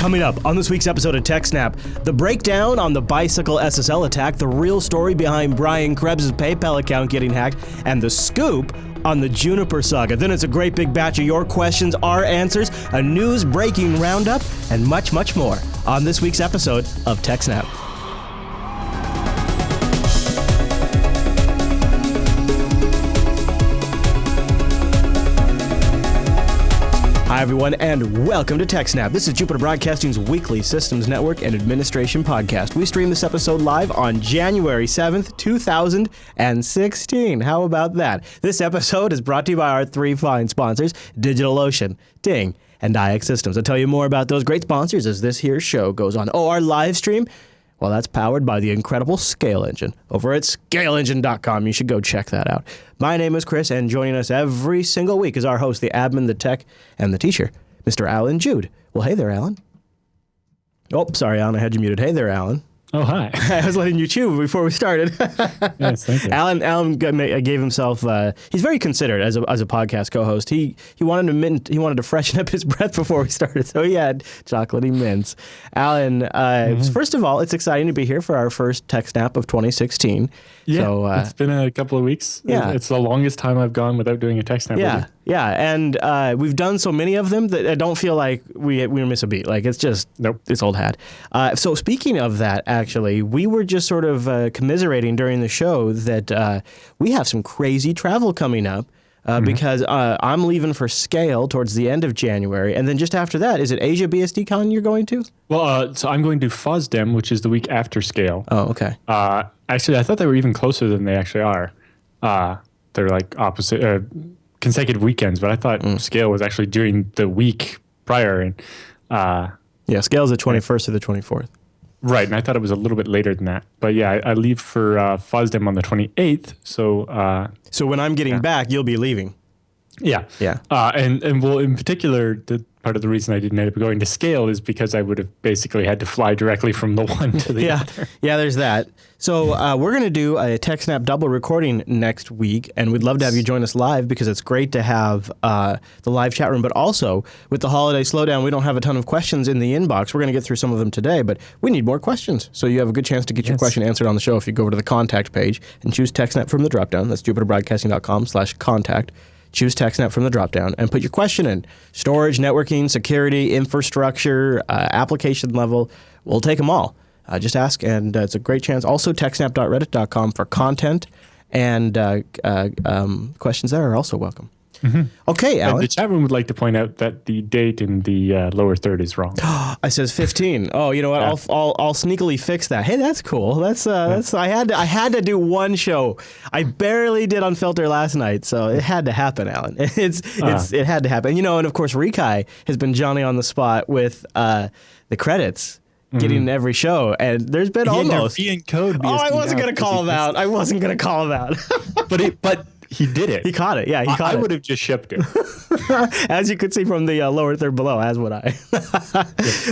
Coming up on this week's episode of TechSNAP, the breakdown on the bicycle SSL attack, the real story behind Brian Krebs' PayPal account getting hacked, and the scoop on the Juniper saga. Then it's a great big batch of your questions, our answers, a news-breaking roundup, and much, much more on this week's episode of TechSNAP. Hi, everyone, and welcome to TechSNAP. This is Juniper Broadcasting's weekly systems network and administration podcast. We stream this episode live on January 7th, 2016. How about that? This episode is brought to you by our three fine sponsors, DigitalOcean, Ting, and iXsystems. I'll tell you more about those great sponsors as this here show goes on. Oh, our live stream? Well, that's powered by the incredible Scale Engine over at scaleengine.com. You should go check that out. My name is Chris, and joining us every single week is our host, the admin, the tech, and the teacher, Mr. Alan Jude. Well, hey there, Alan. Oh, sorry, Alan, I had you muted. Hey there, Alan. Oh, hi. I was letting you chew before we started. Yes, thank you. Alan gave himself. He's very considerate as a podcast co-host. He wanted to freshen up his breath before we started, so he had chocolatey mints. Alan, first of all, it's exciting to be here for our first TechSNAP of 2016. Yeah, so, it's been a couple of weeks. Yeah, it's the longest time I've gone without doing a TechSNAP. Yeah, and we've done so many of them that I don't feel like we miss a beat. Like, it's just, nope. It's old hat. So speaking of that, actually, we were just sort of commiserating during the show that we have some crazy travel coming up because I'm leaving for Scale towards the end of January. And then just after that, is it Asia BSDCon you're going to? Well, so I'm going to FOSDEM, which is the week after Scale. Oh, okay. Actually, I thought they were even closer than they actually are. They're like opposite consecutive weekends, but I thought Scale was actually during the week prior. And yeah, Scale's the 21st to the 24th. Right, and I thought it was a little bit later than that. But yeah, I leave for FOSDEM on the 28th. So when I'm getting back, you'll be leaving. Yeah. And well, in particular, part of the reason I didn't end up going to Scale is because I would have basically had to fly directly from the one to the other. Yeah, there's that. So we're going to do a TechSNAP double recording next week, and we'd love to have you join us live because it's great to have the live chat room. But also, with the holiday slowdown, we don't have a ton of questions in the inbox. We're going to get through some of them today, but we need more questions. So you have a good chance to get your question answered on the show if you go over to the contact page and choose TechSNAP from the dropdown. That's jupiterbroadcasting.com/contact. Choose TechSNAP from the dropdown and put your question in. Storage, networking, security, infrastructure, application level. We'll take them all. Just ask, and it's a great chance. Also, techsnap.reddit.com for content, and questions there are also welcome. Mm-hmm. Okay, Alan. And the chat room would like to point out that the date in the lower third is wrong. I says 15. Oh, you know what? Yeah. I'll sneakily fix that. Hey, that's cool. That's I had to do one show. I barely did Unfilter last night, so it had to happen, Alan. It had to happen. You know, and of course, Rikai has been Johnny on the spot with the credits. Getting in every show, and there's been almost. Code I wasn't gonna call him out. But he did it. He caught it. Yeah, he caught it. I would have just shipped it. As you could see from the lower third below, as would I.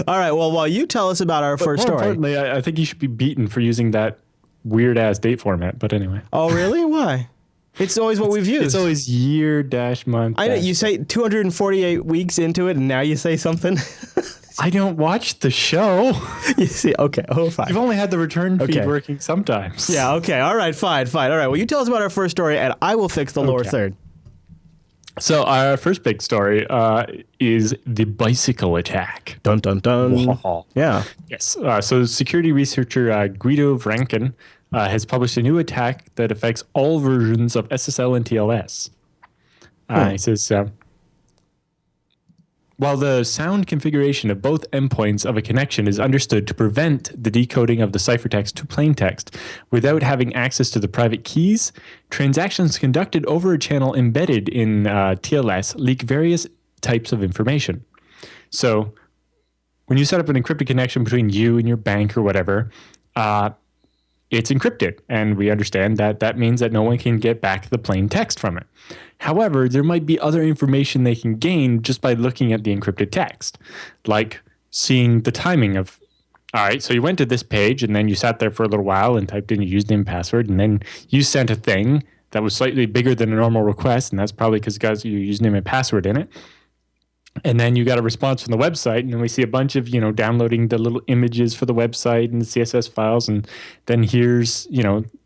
All right. Well, while you tell us about our first story. Importantly, I think you should be beaten for using that weird ass date format. But anyway. Oh, really? Why? It's always what we've used. It's always year-month. I know you say 248 weeks into it, and now you say something. I don't watch the show. You see, okay, fine. You've only had the return feed working sometimes. Yeah, okay, all right, fine. All right, well, you tell us about our first story, and I will fix the lower third. So our first big story is the bicycle attack. Dun, dun, dun. Wow. Yeah. Yes. So security researcher Guido Vranken has published a new attack that affects all versions of SSL and TLS. He says... While the sound configuration of both endpoints of a connection is understood to prevent the decoding of the ciphertext to plaintext without having access to the private keys, transactions conducted over a channel embedded in TLS leak various types of information. So when you set up an encrypted connection between you and your bank or whatever, it's encrypted. And we understand that that means that no one can get back the plain text from it. However, there might be other information they can gain just by looking at the encrypted text, like seeing the timing of, all right, so you went to this page and then you sat there for a little while and typed in your username and password, and then you sent a thing that was slightly bigger than a normal request, and that's probably because it got your username and password in it. And then you got a response from the website, and then we see a bunch of, downloading the little images for the website and the CSS files. And then here's,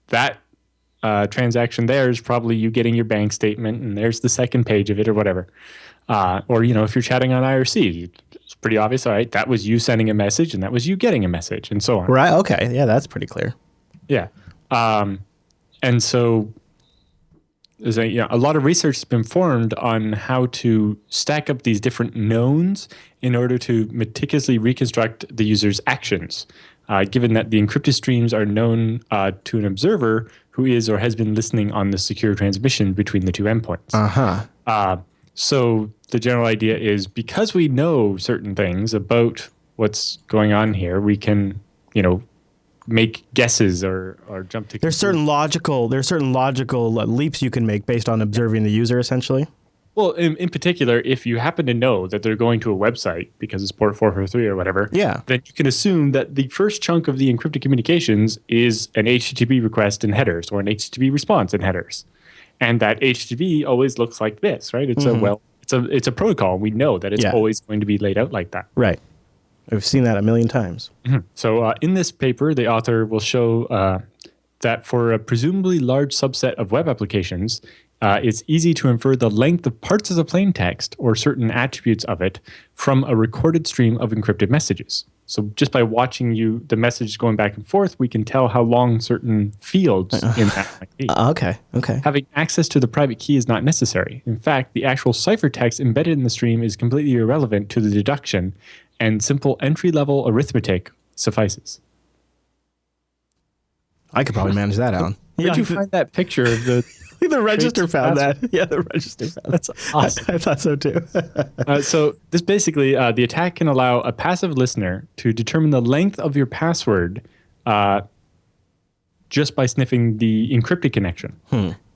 that transaction there is probably you getting your bank statement, and there's the second page of it or whatever. Or, if you're chatting on IRC, it's pretty obvious. All right, that was you sending a message, and that was you getting a message, and so on. Right. Okay. Yeah, that's pretty clear. Yeah. And so there's a lot of research has been formed on how to stack up these different knowns in order to meticulously reconstruct the user's actions, given that the encrypted streams are known to an observer who is or has been listening on the secure transmission between the two endpoints. So the general idea is, because we know certain things about what's going on here, we can, make guesses or jump to there's certain logical leaps you can make based on observing the user, essentially. Well, in particular, if you happen to know that they're going to a website because it's port 443 or whatever, then you can assume that the first chunk of the encrypted communications is an HTTP request in headers or an HTTP response in headers, and that HTTP always looks like this, right? It's it's a protocol. We know that it's always going to be laid out like that, right? I've seen that a million times. So in this paper, the author will show that for a presumably large subset of web applications, it's easy to infer the length of parts of the plain text or certain attributes of it from a recorded stream of encrypted messages. So just by watching the message going back and forth, we can tell how long certain fields in that might be. Okay. Having access to the private key is not necessary. In fact, the actual ciphertext embedded in the stream is completely irrelevant to the deduction, and simple entry-level arithmetic suffices. I could probably manage that, Alan. Where'd you find that picture of the... The register found that. Yeah, the register found that. That's awesome. I thought so too. So this basically, the attack can allow a passive listener to determine the length of your password just by sniffing the encrypted connection.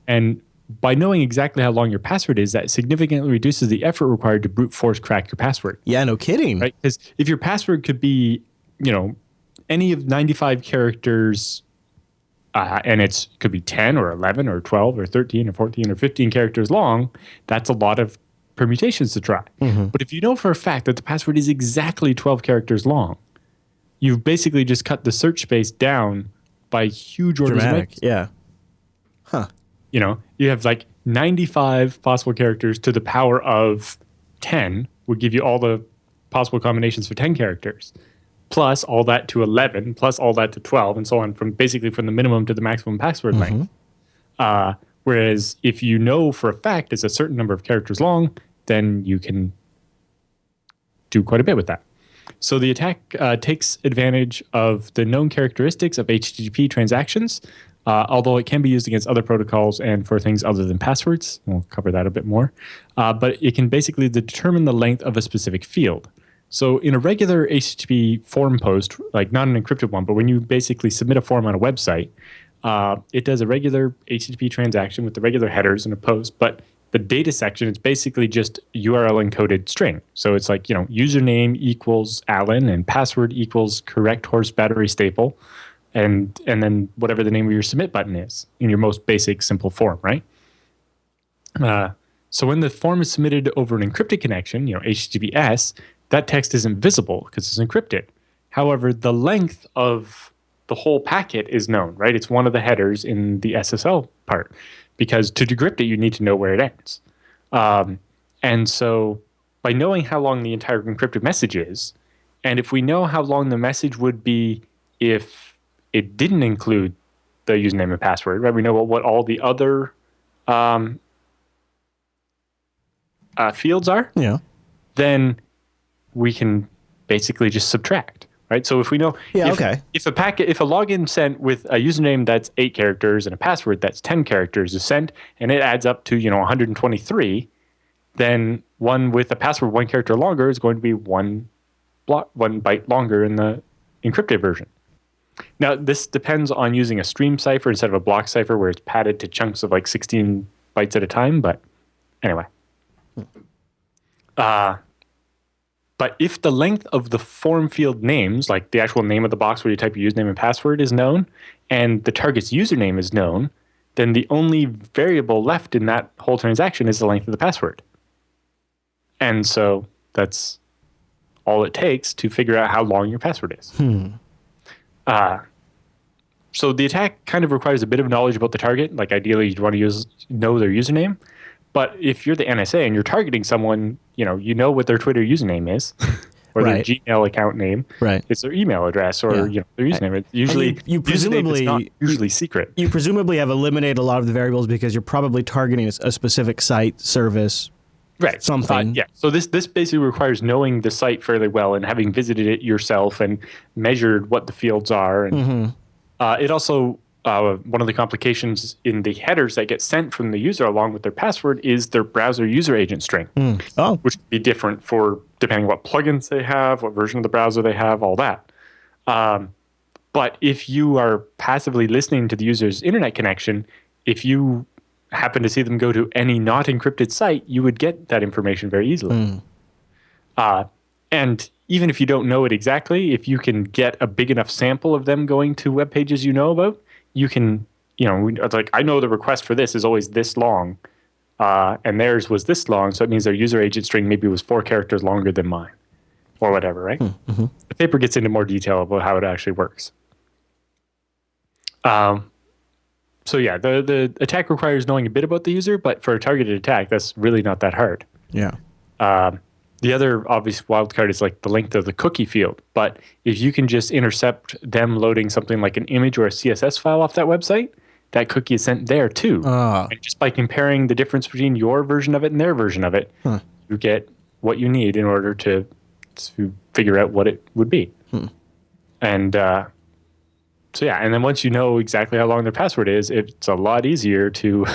And by knowing exactly how long your password is, that significantly reduces the effort required to brute force crack your password. Yeah, no kidding. Right? Because if your password could be, any of 95 characters, and it could be 10 or 11 or 12 or 13 or 14 or 15 characters long, that's a lot of permutations to try. But if you know for a fact that the password is exactly 12 characters long, you've basically just cut the search space down by huge orders of magnitude. Yeah. You have like 95 possible characters to the power of 10 would give you all the possible combinations for 10 characters, plus all that to 11, plus all that to 12, and so on, from the minimum to the maximum password length. Whereas if you know for a fact it's a certain number of characters long, then you can do quite a bit with that. So the attack takes advantage of the known characteristics of HTTP transactions, although it can be used against other protocols and for things other than passwords. We'll cover that a bit more. But it can basically determine the length of a specific field. So in a regular HTTP form post, like not an encrypted one, but when you basically submit a form on a website, it does a regular HTTP transaction with the regular headers and a post, but the data section is basically just URL encoded string. So it's like, username equals Alan and password equals correct horse battery staple. And then whatever the name of your submit button is in your most basic simple form, right? So when the form is submitted over an encrypted connection, HTTPS, that text isn't visible because it's encrypted. However, the length of the whole packet is known, right? It's one of the headers in the SSL part, because to decrypt it, you need to know where it ends. And so by knowing how long the entire encrypted message is, and if we know how long the message would be if it didn't include the username and password, right? We know what all the other fields are. Yeah. Then we can basically just subtract, right? So if we know, if a login sent with a username that's 8 characters and a password that's 10 characters is sent, and it adds up to 123, then one with a password 1 character longer is going to be one byte longer in the encrypted version. Now, this depends on using a stream cipher instead of a block cipher where it's padded to chunks of like 16 bytes at a time. But anyway. But if the length of the form field names, like the actual name of the box where you type your username and password is known, and the target's username is known, then the only variable left in that whole transaction is the length of the password. And so That's all it takes to figure out how long your password is. So the attack kind of requires a bit of knowledge about the target. Like ideally, you'd want to know their username. But if you're the NSA and you're targeting someone, you know what their Twitter username is, or Right. their Gmail account name. Right. It's their email address, or their username. It's usually you presumably it's not usually secret. You presumably have eliminated a lot of the variables because you're probably targeting a specific site, service, Right. something. Yeah. So this basically requires knowing the site fairly well and having visited it yourself and measured what the fields are. And it also, one of the complications in the headers that get sent from the user along with their password is their browser user agent string, which can be different for depending what plugins they have, what version of the browser they have, all that. But if you are passively listening to the user's internet connection, if you happen to see them go to any not encrypted site, you would get that information very easily. And even if you don't know it exactly, if you can get a big enough sample of them going to web pages you know about, you can, it's like, I know the request for this is always this long, and theirs was this long, so it means their user agent string maybe was 4 characters longer than mine, or whatever, right? The paper gets into more detail about how it actually works. So yeah, the attack requires knowing a bit about the user, but for a targeted attack, that's really not that hard. Yeah. The other obvious wildcard is like the length of the cookie field. But if you can just intercept them loading something like an image or a CSS file off that website, that cookie is sent there too. And just by comparing the difference between your version of it and their version of it, you get what you need in order to figure out what it would be. And so yeah, and then once you know exactly how long their password is, it's a lot easier to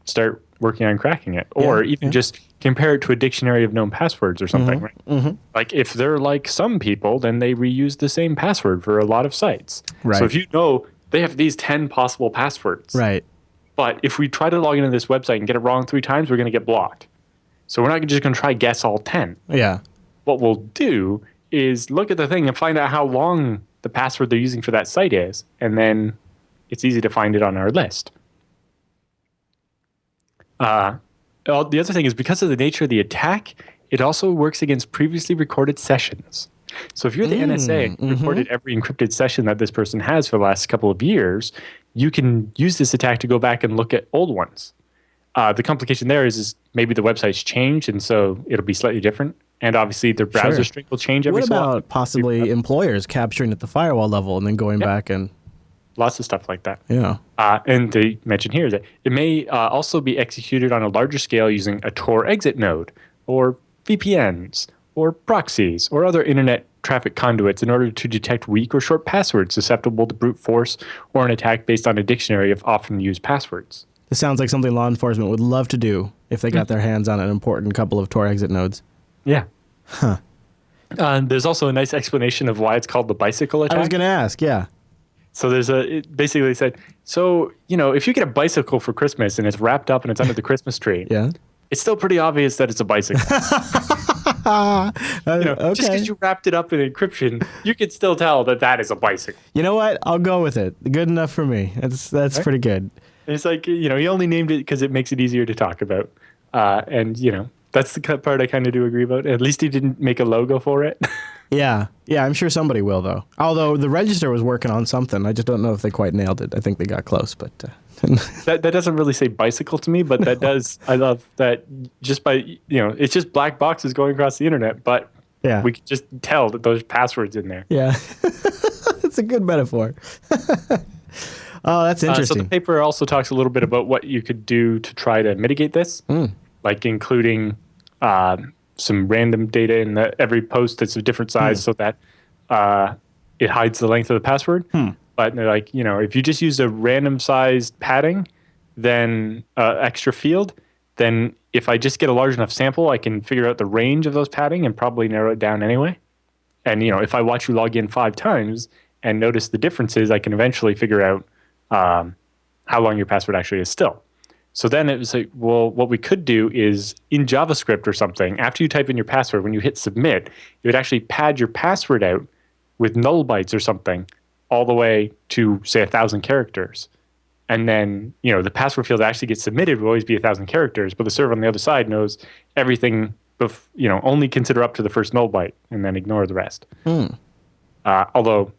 start working on cracking it, or even just compare it to a dictionary of known passwords or something. Right? Like if they're like some people, then they reuse the same password for a lot of sites. Right. So if you know they have these 10 possible passwords, Right. but if we try to log into this website and get it wrong 3 times, we're going to get blocked. So we're not just going to try guess all 10. Yeah. What we'll do is look at the thing and find out how long the password they're using for that site is, and then it's easy to find it on our list. The other thing is because of the nature of the attack, it also works against previously recorded sessions. So if you're the NSA and recorded every encrypted session that this person has for the last couple of years, you can use this attack to go back and look at old ones. The complication there is maybe the website's changed, and so it'll be slightly different. And obviously their browser string will change every so often. What about possibly employers capturing at the firewall level and then going back and... Lots of stuff like that. Yeah. And they mention here that it may also be executed on a larger scale using a Tor exit node, or VPNs, or proxies, or other internet traffic conduits in order to detect weak or short passwords susceptible to brute force or an attack based on a dictionary of often used passwords. This sounds like something law enforcement would love to do if they got their hands on an important couple of Tor exit nodes. Yeah. There's also a nice explanation of why it's called the bicycle attack. I was going to ask, yeah. So it basically said, if you get a bicycle for Christmas and it's wrapped up and it's under the Christmas tree, it's still pretty obvious that it's a bicycle. Okay. Just because you wrapped it up in encryption, you can still tell that is a bicycle. You know what? I'll go with it. Good enough for me. That's right? Pretty good. And it's like, he only named it because it makes it easier to talk about. That's the part I kind of do agree about. At least he didn't make a logo for it. Yeah, I'm sure somebody will, though. Although the Register was working on something. I just don't know if they quite nailed it. I think they got close, but... that doesn't really say bicycle to me, but that does. I love that just by, it's just black boxes going across the internet, but we can just tell that those passwords in there. Yeah, it's a good metaphor. Oh, that's interesting. So the paper also talks a little bit about what you could do to try to mitigate this, like including some random data in every post that's a different size so that it hides the length of the password. But like, if you just use a random sized padding, then extra field, then if I just get a large enough sample, I can figure out the range of those padding and probably narrow it down anyway. And, if I watch you log in 5 times and notice the differences, I can eventually figure out how long your password actually is still. So then it was like, well, what we could do is in JavaScript or something, after you type in your password, when you hit submit, it would actually pad your password out with null bytes or something all the way to, say, 1,000 characters. And then, the password field actually gets submitted will always be 1,000 characters, but the server on the other side knows everything only consider up to the first null byte and then ignore the rest. Although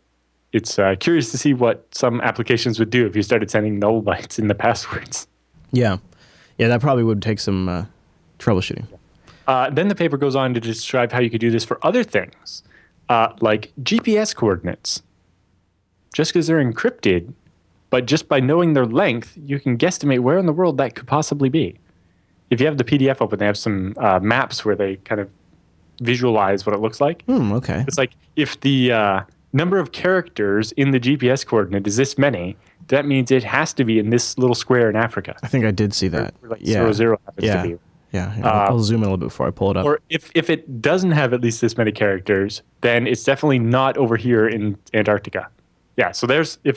it's curious to see what some applications would do if you started sending null bytes in the passwords. Yeah, that probably would take some troubleshooting. Then the paper goes on to describe how you could do this for other things, like GPS coordinates. Just because they're encrypted, but just by knowing their length, you can guesstimate where in the world that could possibly be. If you have the PDF open, they have some maps where they kind of visualize what it looks like. Okay. It's like if the number of characters in the GPS coordinate is this many, that means it has to be in this little square in Africa. I think I did see that. Where like 00 happens to be. Yeah. I'll zoom in a little bit before I pull it up. Or if it doesn't have at least this many characters, then it's definitely not over here in Antarctica. Yeah, so if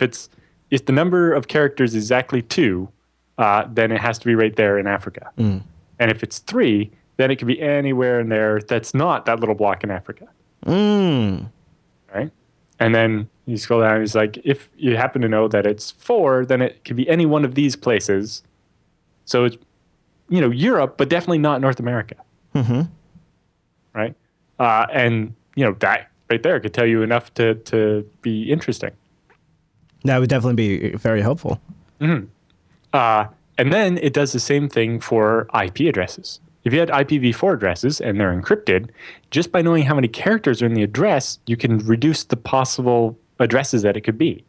the number of characters is exactly 2, then it has to be right there in Africa. And if it's 3, then it can be anywhere in there that's not that little block in Africa. Right? And then you scroll down and it's like, if you happen to know that it's 4, then it could be any one of these places. So it's, Europe, but definitely not North America. Right? And, that right there could tell you enough to be interesting. That would definitely be very helpful. And then it does the same thing for IP addresses. If you had IPv4 addresses and they're encrypted, just by knowing how many characters are in the address, you can reduce the possible addresses that it could be.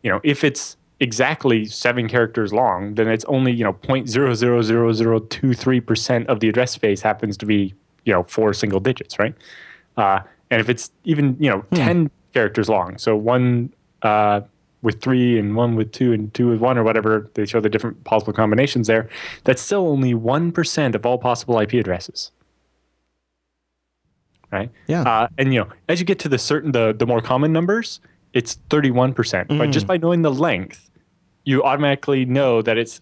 If it's exactly 7 characters long, then it's only 0.000023% of the address space happens to be 4 single digits, right? And if it's even 10 characters long, so one with 3 and 1 with 2 and 2 with 1 or whatever, they show the different possible combinations there, that's still only 1% of all possible IP addresses. Right? Yeah. And as you get to the more common numbers, it's 31%. But just by knowing the length, you automatically know that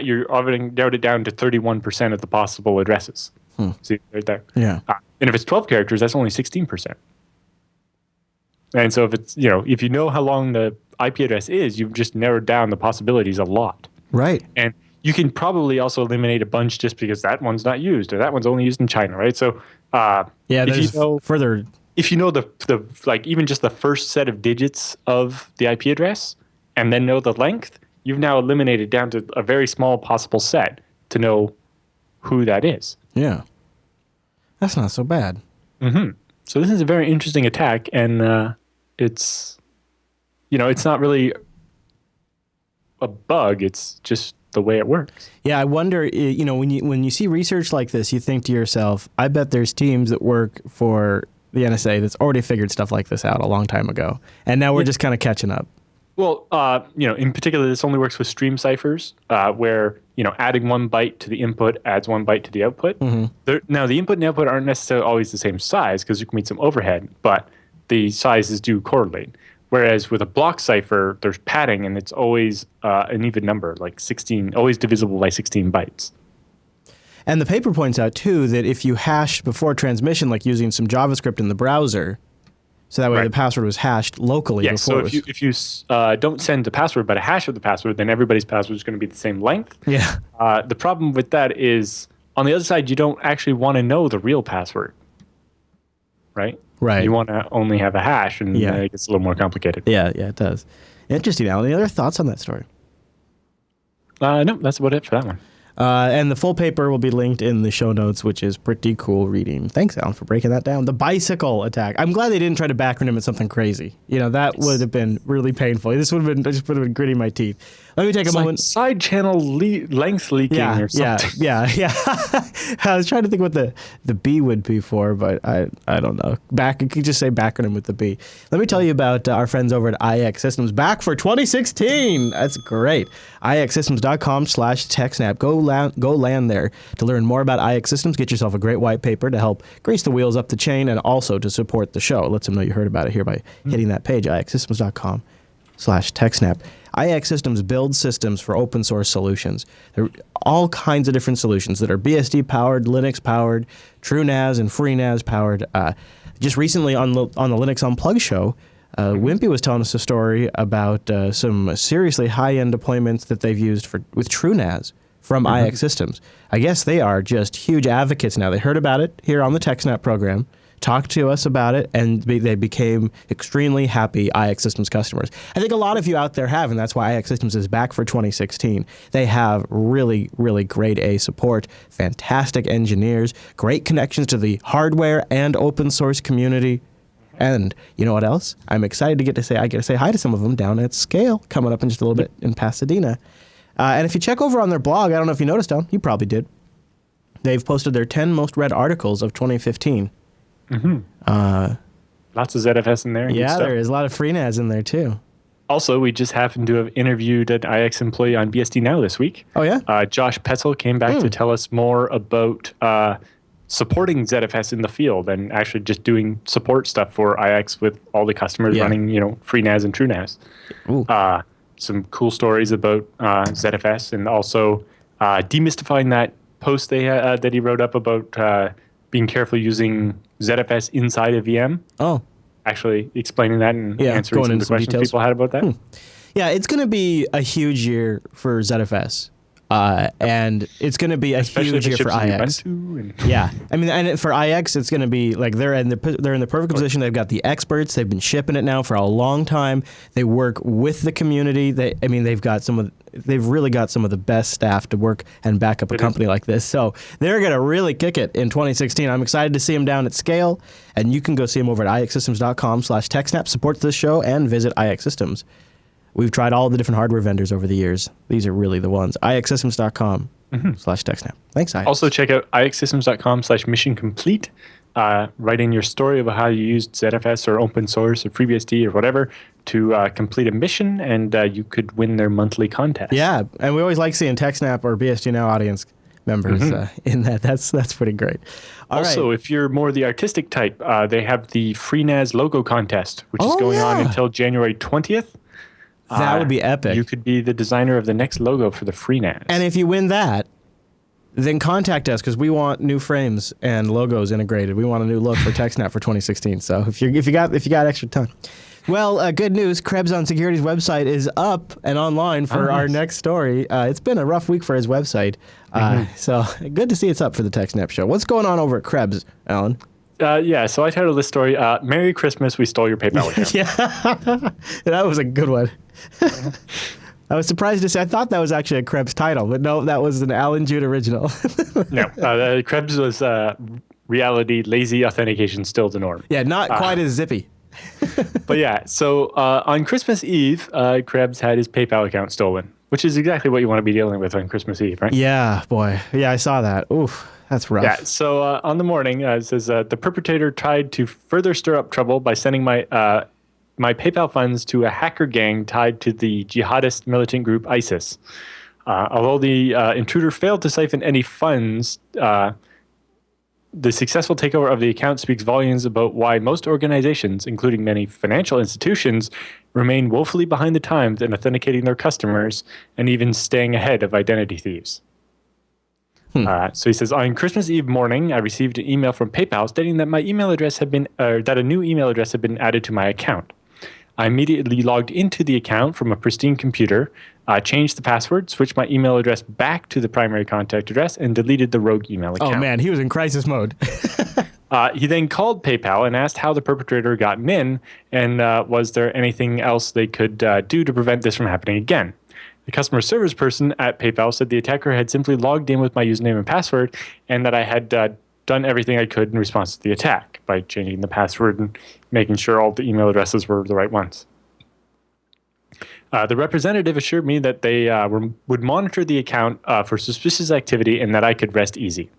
you're already narrowed it down to 31% of the possible addresses. See right there. Yeah. And if it's 12 characters, that's only 16%. And so if it's if you know how long the IP address is, you've just narrowed down the possibilities a lot. Right. And you can probably also eliminate a bunch just because that one's not used or that one's only used in China, right? So there's further. If you know the even just the first set of digits of the IP address and then know the length, you've now eliminated down to a very small possible set to know who that is. Yeah. That's not so bad. So this is a very interesting attack, and it's not really a bug. It's just the way it works. Yeah, I wonder. When you see research like this, you think to yourself, I bet there's teams that work for the NSA that's already figured stuff like this out a long time ago, and now we're just kind of catching up. Well, in particular, this only works with stream ciphers, where adding 1 byte to the input adds 1 byte to the output. Now, the input and output aren't necessarily always the same size because there can be some overhead, but the sizes do correlate. Whereas with a block cipher, there's padding, and it's always an even number, like 16, always divisible by 16 bytes. And the paper points out, too, that if you hash before transmission, like using some JavaScript in the browser, so that way the password was hashed locally before. So if you don't send the password but a hash of the password, then everybody's password is going to be the same length. Yeah. The problem with that is, on the other side, you don't actually want to know the real password, right? Right. You want to only have a hash, and it gets a little more complicated. Yeah, it does. Interesting, Alan. Any other thoughts on that story? No, that's about it for that one. And the full paper will be linked in the show notes, which is pretty cool reading. Thanks, Alan, for breaking that down. The bicycle attack. I'm glad they didn't try to backronym it something crazy. That would have been really painful. This would have been gritting my teeth. Let me take a moment. Like side channel length leaking or something. Yeah. I was trying to think what the B would be for, but I don't know. You could just say backronym with the B. Let me tell you about our friends over at iXsystems. Back for 2016. That's great. iXsystems.com/TechSNAP. Go land there to learn more about iXsystems. Get yourself a great white paper to help grease the wheels up the chain and also to support the show. It lets them know you heard about it here by hitting that page, iXsystems.com/TechSNAP. iXsystems builds systems for open source solutions. There are all kinds of different solutions that are BSD powered, Linux powered, TrueNAS and FreeNAS powered. Just recently on the Linux Unplugged show, Wimpy was telling us a story about some seriously high-end deployments that they've used with TrueNAS from iXsystems. I guess they are just huge advocates now. They heard about it here on the TechSNAP program, talked to us about it, and they became extremely happy iXsystems customers. I think a lot of you out there have, and that's why iXsystems is back for 2016. They have really, really grade A support, fantastic engineers, great connections to the hardware and open source community. And you know what else? I'm excited to get to say hi to some of them down at Scale coming up in just a little bit in Pasadena. And if you check over on their blog, I don't know if you noticed, Don, you probably did. They've posted their 10 most read articles of 2015. Lots of ZFS in there. Yeah, there is a lot of FreeNAS in there too. Also, we just happened to have interviewed an IX employee on BSD Now this week. Oh, yeah? Josh Petzel came back to tell us more about supporting ZFS in the field and actually just doing support stuff for IX with all the customers running, FreeNAS and TrueNAS. Some cool stories about ZFS, and also demystifying that post that he wrote up about being careful using ZFS inside a VM. Oh. Actually explaining that and answering some of the questions details people had about that. Yeah, it's going to be a huge year for ZFS. And it's going to be a huge year for IX. Yeah, I mean, and for IX, it's going to be like they're in the perfect position. They've got the experts. They've been shipping it now for a long time. They work with the community. They've really got some of the best staff to work and back up a company like this. So they're going to really kick it in 2016. I'm excited to see them down at Scale, and you can go see them over at iXsystems.com/TechSNAP. Supports this show and visit iXsystems. We've tried all the different hardware vendors over the years. These are really the ones. iXsystems.com/TechSNAP. Thanks, IX. Also, check out iXsystems.com/mission complete. Write in your story about how you used ZFS or open source or FreeBSD or whatever to complete a mission, and you could win their monthly contest. Yeah, and we always like seeing TechSNAP or BSD Now audience members in that. That's pretty great. Also, if you're more the artistic type, they have the FreeNAS logo contest, which is going on until January 20th. That would be epic. You could be the designer of the next logo for the FreeNAS. And if you win that, then contact us because we want new frames and logos integrated. We want a new look for TechSNAP for 2016. So if you got extra time. Well, good news. Krebs on Security's website is up and online for our next story. It's been a rough week for his website. So good to see it's up for the TechSNAP show. What's going on over at Krebs, Alan? So I titled this story, Merry Christmas, We Stole Your PayPal Account. Yeah, that was a good one. I was surprised to see. I thought that was actually a Krebs title, but no, that was an Alan Jude original. No, Krebs was reality, lazy authentication, still the norm. Yeah, not quite as zippy. But yeah, so on Christmas Eve, Krebs had his PayPal account stolen, which is exactly what you want to be dealing with on Christmas Eve, right? Yeah, boy. Yeah, I saw that. Oof, that's rough. Yeah, so on the morning, it says, the perpetrator tried to further stir up trouble by sending my PayPal funds to a hacker gang tied to the jihadist militant group ISIS. Although the intruder failed to siphon any funds, the successful takeover of the account speaks volumes about why most organizations, including many financial institutions, remain woefully behind the times in authenticating their customers and even staying ahead of identity thieves. So he says, on Christmas Eve morning, I received an email from PayPal stating that my email address had been, that a new email address had been added to my account. I immediately logged into the account from a pristine computer, changed the password, switched my email address back to the primary contact address, and deleted the rogue email account. Oh man, he was in crisis mode. He then called PayPal and asked how the perpetrator gotten in, and was there anything else they could do to prevent this from happening again. The customer service person at PayPal said the attacker had simply logged in with my username and password, and that I had done everything I could in response to the attack by changing the password and making sure all the email addresses were the right ones. The representative assured me that they would monitor the account for suspicious activity and that I could rest easy.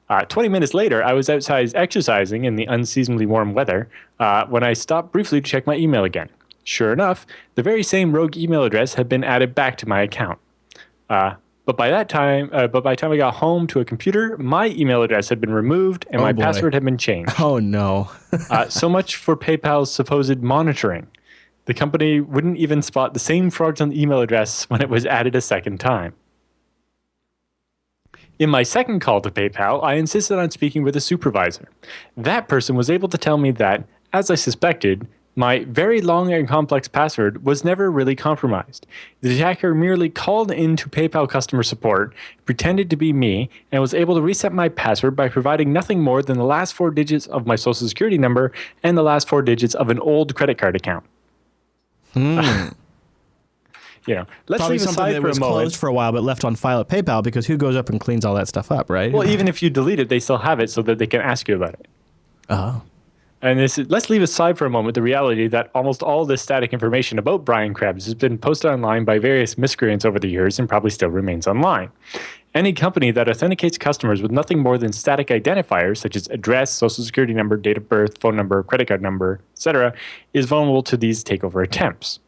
20 minutes later, I was outside exercising in the unseasonably warm weather when I stopped briefly to check my email again. Sure enough, the very same rogue email address had been added back to my account. But by the time I got home to a computer, my email address had been removed and my password had been changed. Oh no. So much for PayPal's supposed monitoring. The company wouldn't even spot the same fraudulent email address when it was added a second time. In my second call to PayPal, I insisted on speaking with a supervisor. That person was able to tell me that, as I suspected, My very long and complex password was never really compromised. The attacker merely called into PayPal customer support, pretended to be me, and was able to reset my password by providing nothing more than the last 4 digits of my social security number and the last 4 digits of an old credit card account. Let's Probably leave something aside that for a was moment. closed for a while but left on file at PayPal, because who goes up and cleans all that stuff up, right? Well, even if you delete it, they still have it so that they can ask you about it. Oh. And let's leave aside for a moment the reality that almost all this static information about Brian Krebs has been posted online by various miscreants over the years and probably still remains online. Any company that authenticates customers with nothing more than static identifiers, such as address, social security number, date of birth, phone number, credit card number, etc., is vulnerable to these takeover attempts.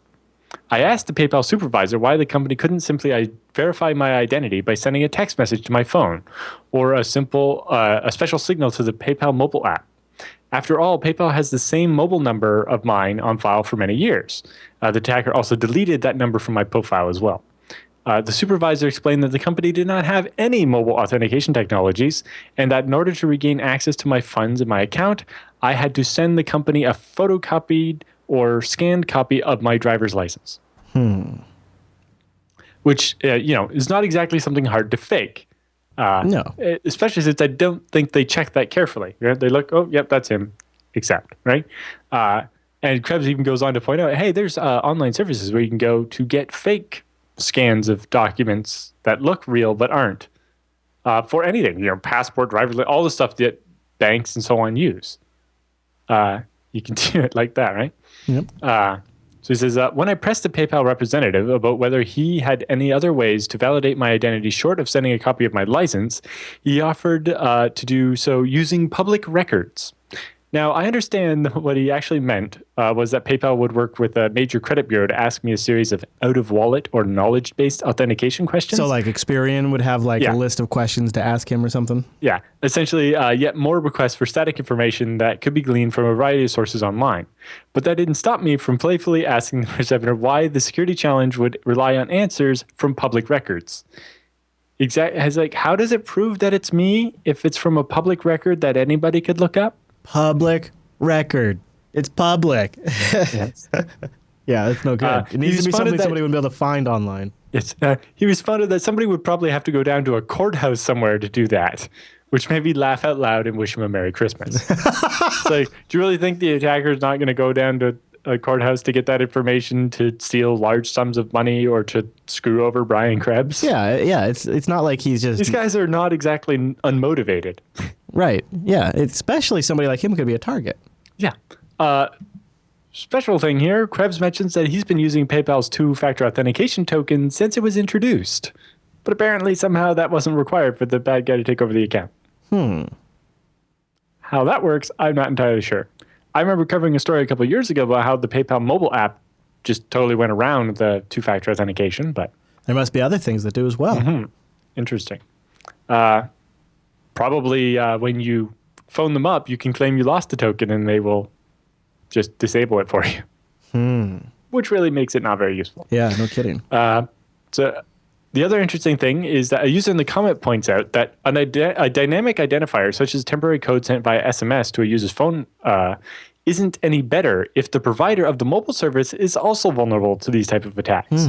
I asked the PayPal supervisor why the company couldn't simply verify my identity by sending a text message to my phone or a special signal to the PayPal mobile app. After all, PayPal has the same mobile number of mine on file for many years. The attacker also deleted that number from my profile as well. The supervisor explained that the company did not have any mobile authentication technologies, and that in order to regain access to my funds in my account, I had to send the company a photocopied or scanned copy of my driver's license. Which, is not exactly something hard to fake. No. Especially since I don't think they check that carefully. Right? They look, oh, yep, that's him. Accept, right? And Krebs even goes on to point out, hey, there's online services where you can go to get fake scans of documents that look real but aren't for anything. Passport, driver's license, all the stuff that banks and so on use. You can do it like that, right? Yep. So he says, when I pressed the PayPal representative about whether he had any other ways to validate my identity short of sending a copy of my license, he offered to do so using public records. Now, I understand what he actually meant was that PayPal would work with a major credit bureau to ask me a series of out-of-wallet or knowledge-based authentication questions. So like Experian would have a list of questions to ask him or something? Yeah, essentially yet more requests for static information that could be gleaned from a variety of sources online. But that didn't stop me from playfully asking the receptioner why the security challenge would rely on answers from public records. How does it prove that it's me if it's from a public record that anybody could look up? Public record. It's public. Yes. Yeah, it's no good. It needs to be something somebody would be able to find online. Yes. He responded that somebody would probably have to go down to a courthouse somewhere to do that, which made me laugh out loud and wish him a Merry Christmas. It's like, do you really think the attacker is not going to go down to a courthouse to get that information to steal large sums of money or to screw over Brian Krebs? Yeah. It's not like he's just... These guys are not exactly unmotivated. Right. Yeah. Especially somebody like him could be a target. Yeah. Special thing here, Krebs mentions that he's been using PayPal's two-factor authentication token since it was introduced. But apparently somehow that wasn't required for the bad guy to take over the account. How that works, I'm not entirely sure. I remember covering a story a couple of years ago about how the PayPal mobile app just totally went around the two-factor authentication, but... There must be other things that do as well. Mm-hmm. Interesting. Probably when you phone them up, you can claim you lost the token and they will just disable it for you. Which really makes it not very useful. Yeah, no kidding. So the other interesting thing is that a user in the comment points out that a dynamic identifier, such as temporary code sent via SMS to a user's phone, isn't any better if the provider of the mobile service is also vulnerable to these type of attacks.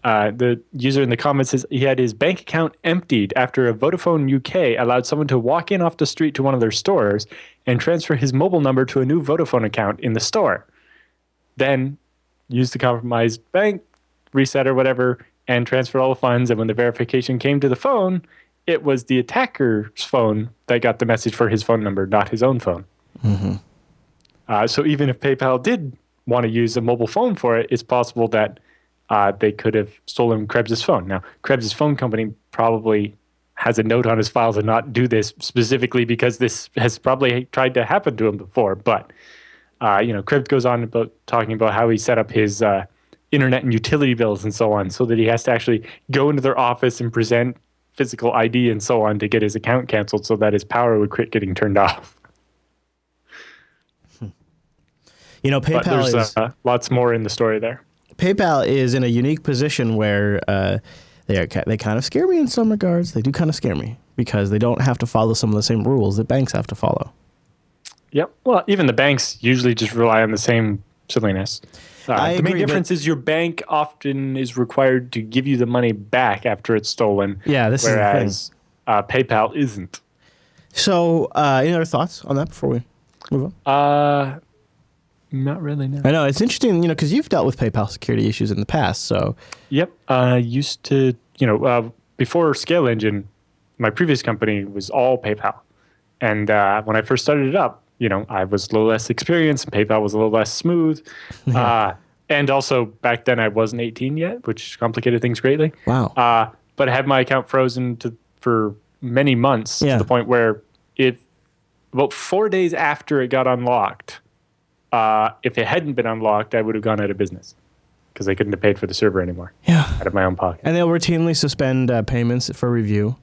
The user in the comments says he had his bank account emptied after a Vodafone UK allowed someone to walk in off the street to one of their stores and transfer his mobile number to a new Vodafone account in the store. Then use the compromised bank, reset or whatever, and transfer all the funds. And when the verification came to the phone, it was the attacker's phone that got the message for his phone number, not his own phone. So even if PayPal did want to use a mobile phone for it, it's possible that they could have stolen Krebs' phone. Now, Krebs' phone company probably has a note on his file to not do this specifically because this has probably tried to happen to him before. But, Krebs goes on about talking about how he set up his internet and utility bills and so on so that he has to actually go into their office and present physical ID and so on to get his account canceled so that his power would quit getting turned off. PayPal but there's lots more in the story there. PayPal is in a unique position where they kind of scare me in some regards. They do kind of scare me because they don't have to follow some of the same rules that banks have to follow. Yep. Well, even the banks usually just rely on the same silliness. I The main agree, difference is your bank often is required to give you the money back after it's stolen. Yeah, this is the thing. whereas PayPal isn't. So, any other thoughts on that before we move on? Not really, no. I know it's interesting, because you've dealt with PayPal security issues in the past. So, Yep. Used to, before Scale Engine, my previous company was all PayPal. And when I first started it up, I was a little less experienced and PayPal was a little less smooth. Yeah. And also back then I wasn't 18 yet, which complicated things greatly. Wow. But I had my account frozen for many months to the point where about 4 days after it got unlocked, if it hadn't been unlocked, I would have gone out of business because I couldn't have paid for the server anymore. Yeah. Out of my own pocket. And they'll routinely suspend payments for review,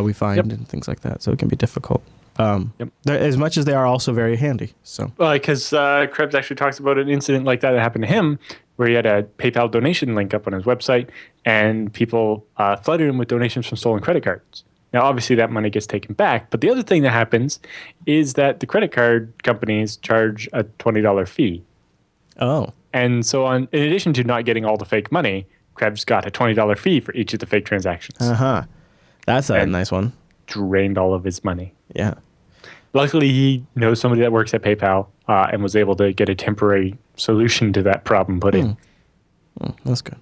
we find, and things like that. So it can be difficult. As much as they are also very handy. So, because Krebs actually talks about an incident like that happened to him, where he had a PayPal donation link up on his website, and people flooded him with donations from stolen credit cards. Now, obviously, that money gets taken back, but the other thing that happens is that the credit card companies charge a $20 fee. Oh. And so, in addition to not getting all the fake money, Krebs got a $20 fee for each of the fake transactions. That's a nice one. Drained all of his money. Yeah. Luckily, he knows somebody that works at PayPal and was able to get a temporary solution to that problem put in. That's good.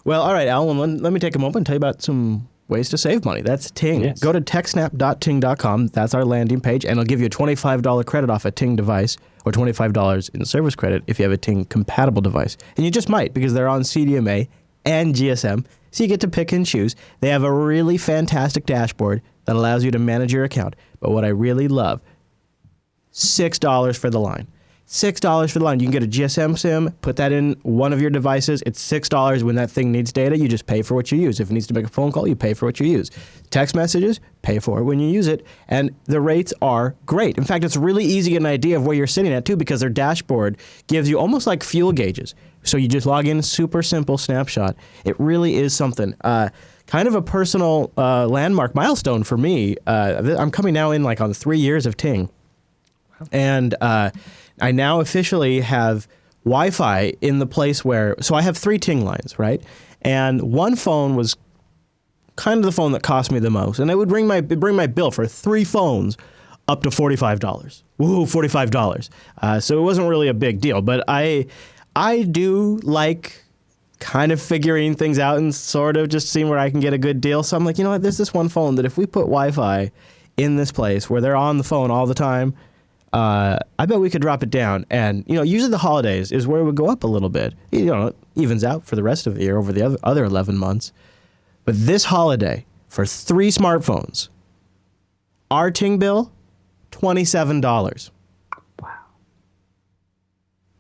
Well, all right, Alan, let me take a moment and tell you about some ways to save money. That's Ting. Yes. Go to techsnap.ting.com. That's our landing page, and it'll give you a $25 credit off a Ting device or $25 in service credit if you have a Ting compatible device. And you just might, because they're on CDMA and GSM, so you get to pick and choose. They have a really fantastic dashboard that allows you to manage your account. But what I really love, $6 for the line. $6 for the line. You can get a GSM SIM, put that in one of your devices. It's $6 when that thing needs data. You just pay for what you use. If it needs to make a phone call, you pay for what you use. Text messages, pay for it when you use it. And the rates are great. In fact, it's really easy to get an idea of where you're sitting at, too, because their dashboard gives you almost like fuel gauges. So you just log in, super simple snapshot. It really is something. Kind of a personal landmark milestone for me. I'm coming now in like on 3 years of Ting. And I now officially have Wi-Fi in the place where, so I have 3 Ting lines, right? And one phone was kind of the phone that cost me the most. And it would bring my bill for 3 phones up to $45. Woohoo, $45. So it wasn't really a big deal. But I do like kind of figuring things out and sort of just seeing where I can get a good deal. So I'm like, you know what, there's this one phone that if we put Wi-Fi in this place where they're on the phone all the time, I bet we could drop it down. And, usually the holidays is where it would go up a little bit. It evens out for the rest of the year over the other 11 months. But this holiday, for 3 smartphones, our Ting bill, $27.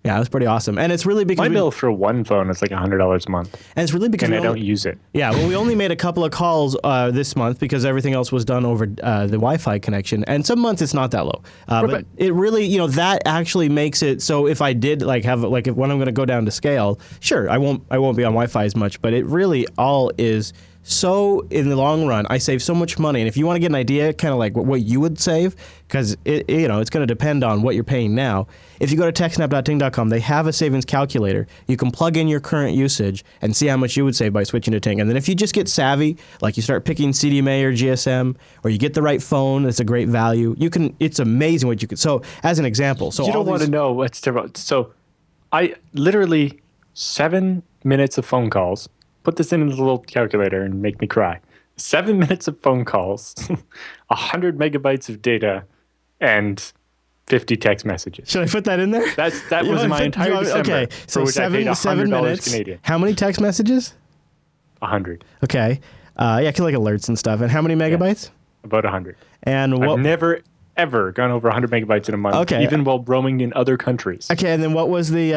Yeah, it was pretty awesome. And it's really because my bill for one phone is like $100 a month. And it's really because I don't use it. Yeah, well, we only made a couple of calls this month because everything else was done over the Wi-Fi connection. And some months it's not that low. But it really, that actually makes it so if I did when I'm going to go down to scale, sure, I won't be on Wi-Fi as much, but it really all is so in the long run, I save so much money. And if you want to get an idea, kind of like what you would save, because it's going to depend on what you're paying now. If you go to techsnap.ting.com, they have a savings calculator. You can plug in your current usage and see how much you would save by switching to Ting. And then if you just get savvy, like you start picking CDMA or GSM, or you get the right phone that's a great value, it's amazing what you can. So as an example, you don't want to know what's different. So I literally 7 minutes of phone calls. Put this in the little calculator and make me cry. 7 minutes of phone calls, 100 megabytes of data, and 50 text messages. Should I put that in there? That was my entire December. Okay, so for which I paid seven minutes. Canadian. How many text messages? 100. Okay. Yeah, like alerts and stuff. And how many megabytes? About 100. And what? I've never ever gone over 100 megabytes in a month, even while roaming in other countries. Okay, and then what was the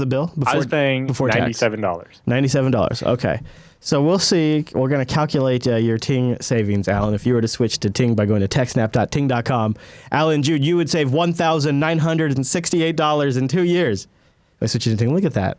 bill? I was paying $97. $97. Okay. So we'll see. We're going to calculate your Ting savings, Alan. If you were to switch to Ting by going to techsnap.ting.com, Alan, Jude, you would save $1,968 in 2 years by switching to Ting. Look at that.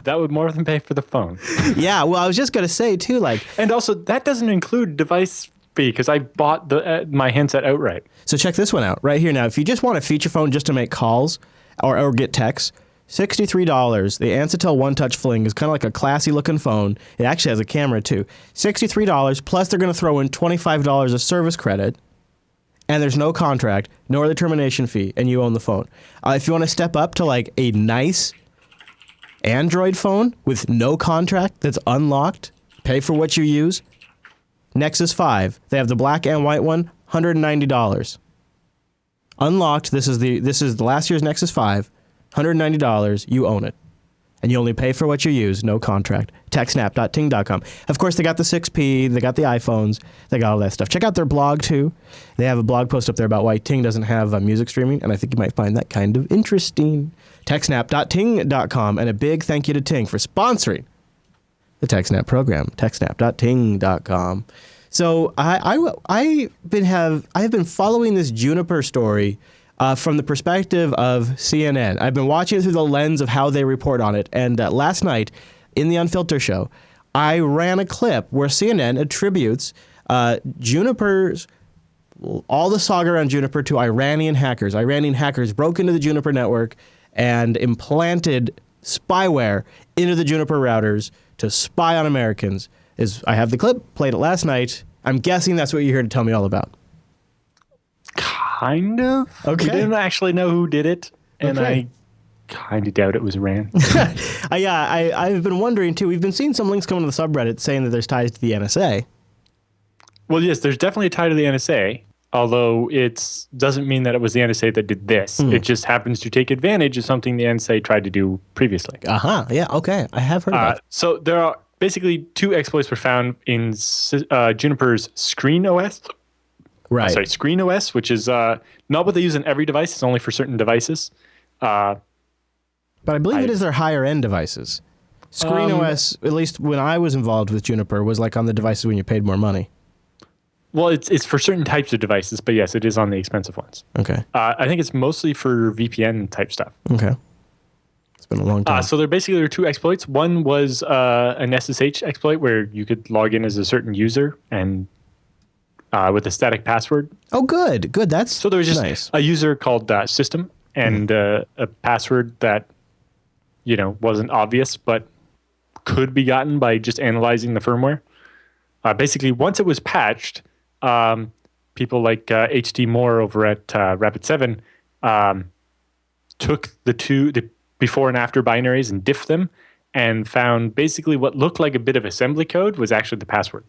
That would more than pay for the phone. Yeah, well, I was just going to say, too, and also, that doesn't include device fee because I bought my handset outright. So check this one out right here. Now, if you just want a feature phone just to make calls or get texts. $63. The Ansitel One Touch Fling is kind of like a classy looking phone. It actually has a camera too. $63 plus they're going to throw in $25 of service credit, and there's no contract, no early termination fee, and you own the phone. If you want to step up to like a nice Android phone with no contract that's unlocked, pay for what you use, Nexus 5. They have the black and white one, $190. Unlocked. This is the last year's Nexus 5. $190, you own it. And you only pay for what you use, no contract. TechSNAP.ting.com. Of course, they got the 6P, they got the iPhones, they got all that stuff. Check out their blog, too. They have a blog post up there about why Ting doesn't have music streaming, and I think you might find that kind of interesting. TechSNAP.ting.com, and a big thank you to Ting for sponsoring the TechSNAP program, TechSNAP.ting.com. So I have been following this Juniper story from the perspective of CNN. I've been watching it through the lens of how they report on it. And last night, in the Unfiltered show, I ran a clip where CNN attributes Juniper's, all the saga around Juniper to Iranian hackers. Iranian hackers broke into the Juniper network and implanted spyware into the Juniper routers to spy on Americans. I have the clip, played it last night. I'm guessing that's what you're here to tell me all about. Kind of. Okay. We didn't actually know who did it, and Okay. I kind of doubt it was Iran. I've been wondering, too. We've been seeing some links coming to the subreddit saying that there's ties to the NSA. Well, yes, there's definitely a tie to the NSA, although it doesn't mean that it was the NSA that did this. It just happens to take advantage of something the NSA tried to do previously. Uh-huh. Yeah, okay. I have heard about it. So there are basically two exploits were found in Juniper's Screen OS. Right. Screen OS, which is not what they use on every device. It's only for certain devices. But I believe it is their higher-end devices. Screen OS, at least when I was involved with Juniper, was like on the devices when you paid more money. Well, it's for certain types of devices, but yes, it is on the expensive ones. Okay. I think it's mostly for VPN type stuff. Okay. It's been a long time. So there are two exploits. One was an SSH exploit where you could log in as a certain user and with a static password. Oh, good. Good. That's so there was just nice. a user called system and a password that wasn't obvious but could be gotten by just analyzing the firmware. Basically, once it was patched, people like HT Moore over at Rapid7 took the before and after binaries and diffed them and found basically what looked like a bit of assembly code was actually the password.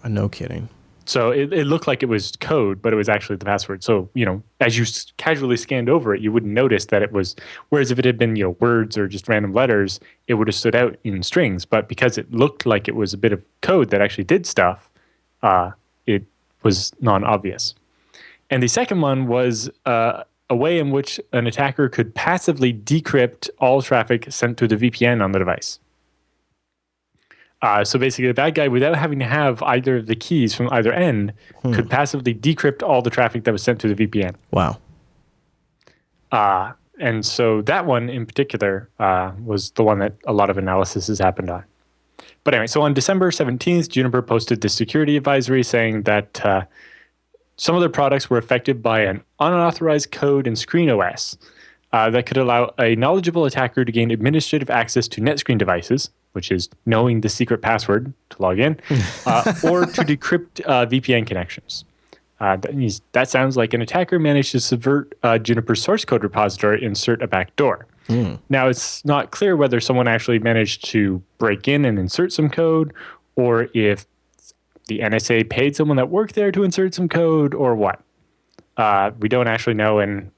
No kidding. So it looked like it was code, but it was actually the password. So, as you casually scanned over it, you wouldn't notice that it was, whereas if it had been, words or just random letters, it would have stood out in strings. But because it looked like it was a bit of code that actually did stuff, it was non-obvious. And the second one was a way in which an attacker could passively decrypt all traffic sent through the VPN on the device. So basically, the bad guy, without having to have either of the keys from either end, could passively decrypt all the traffic that was sent through the VPN. Wow. And so that one in particular was the one that a lot of analysis has happened on. But anyway, so on December 17th, Juniper posted this security advisory saying that some of their products were affected by an unauthorized code in Screen OS that could allow a knowledgeable attacker to gain administrative access to NetScreen devices, which is knowing the secret password to log in, or to decrypt VPN connections. That sounds like an attacker managed to subvert Juniper's source code repository, insert a backdoor. Now, it's not clear whether someone actually managed to break in and insert some code, or if the NSA paid someone that worked there to insert some code, or what. We don't actually know, and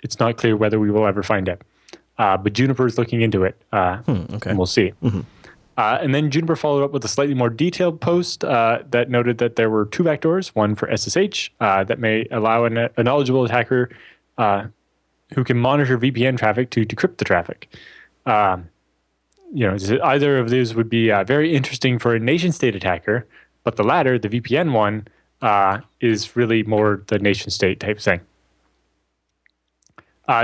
it's not clear whether we will ever find out. But Juniper is looking into it, and we'll see. And then Juniper followed up with a slightly more detailed post that noted that there were two backdoors, one for SSH that may allow a knowledgeable attacker who can monitor VPN traffic to decrypt the traffic. Either of these would be very interesting for a nation-state attacker, but the latter, the VPN one, is really more the nation-state type thing.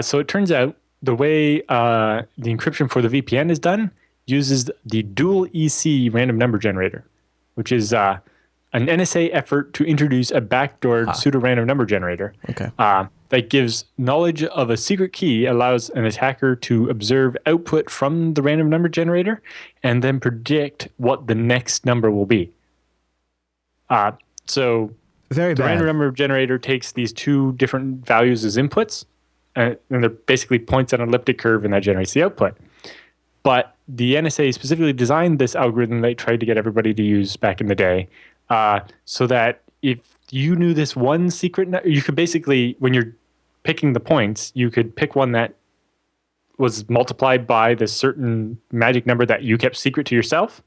So it turns out the way the encryption for the VPN is done uses the dual EC random number generator, which is an NSA effort to introduce a backdoor pseudo-random number generator that that gives knowledge of a secret key allows an attacker to observe output from the random number generator and then predict what the next number will be. So Very the bad. random number generator takes these two different values as inputs, and they're basically points on an elliptic curve, and that generates the output. But the NSA specifically designed this algorithm they tried to get everybody to use back in the day, so that if you knew this one secret, you could basically, when you're picking the points, you could pick one that was multiplied by this certain magic number that you kept secret to yourself,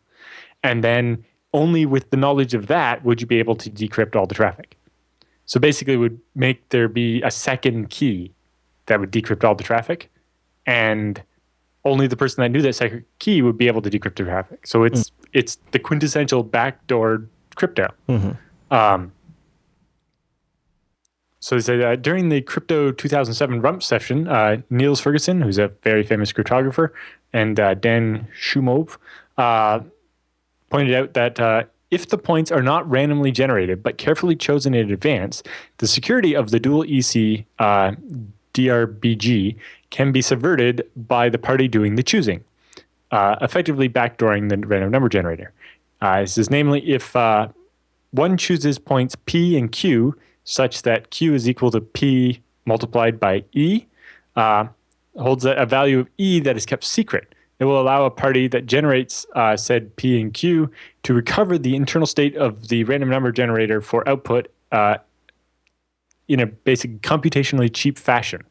and then only with the knowledge of that would you be able to decrypt all the traffic. So basically it would make there be a second key that would decrypt all the traffic, and only the person that knew that second key would be able to decrypt the traffic. So it's the quintessential backdoor crypto. So they say during the Crypto 2007 Rump session, Niels Ferguson, who's a very famous cryptographer, and Dan Shumov pointed out that if the points are not randomly generated but carefully chosen in advance, the security of the dual EC DRBG can be subverted by the party doing the choosing, effectively backdooring the random number generator. It says, namely, if one chooses points P and Q such that Q is equal to P multiplied by E, holds a value of E that is kept secret. It will allow a party that generates said P and Q to recover the internal state of the random number generator for output in a basic computationally cheap fashion.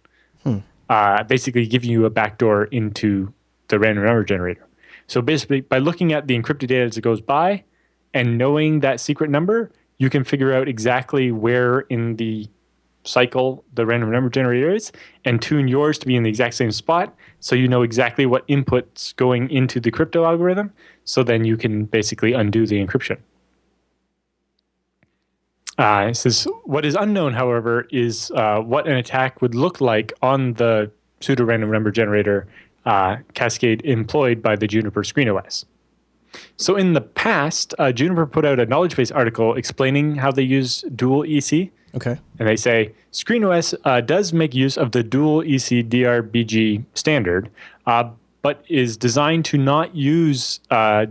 Basically giving you a backdoor into the random number generator. So basically, by looking at the encrypted data as it goes by and knowing that secret number, you can figure out exactly where in the cycle the random number generator is and tune yours to be in the exact same spot, so you know exactly what inputs going into the crypto algorithm, so then you can basically undo the encryption. It says, what is unknown, however, is what an attack would look like on the pseudo-random number generator cascade employed by the Juniper Screen OS. So in the past, Juniper put out a knowledge base article explaining how they use dual EC. Okay. And they say, Screen OS does make use of the dual EC DRBG standard, but is designed to not use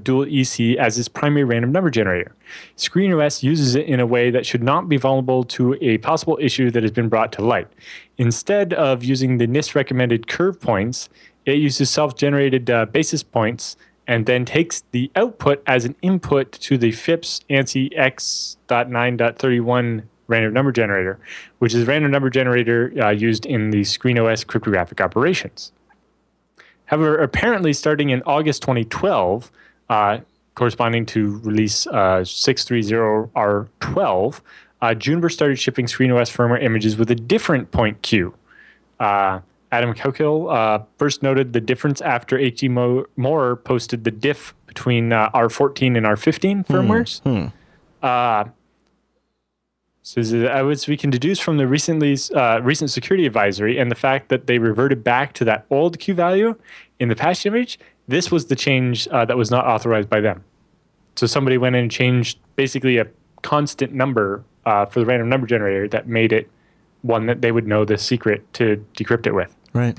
dual EC as its primary random number generator. Screen OS uses it in a way that should not be vulnerable to a possible issue that has been brought to light. Instead of using the NIST recommended curve points, it uses self-generated basis points and then takes the output as an input to the FIPS ANSI X.9.31 random number generator, which is a random number generator used in the Screen OS cryptographic operations. However, apparently starting in August 2012, corresponding to release 630R12, Juniper started shipping Screen OS firmware images with a different point Q. Adam Cowkill first noted the difference after H.G. Moore posted the diff between R14 and R15 firmwares. So as we can deduce from the recent security advisory and the fact that they reverted back to that old Q value in the patch image, this was the change that was not authorized by them. So somebody went in and changed basically a constant number for the random number generator that made it one that they would know the secret to decrypt it with. Right.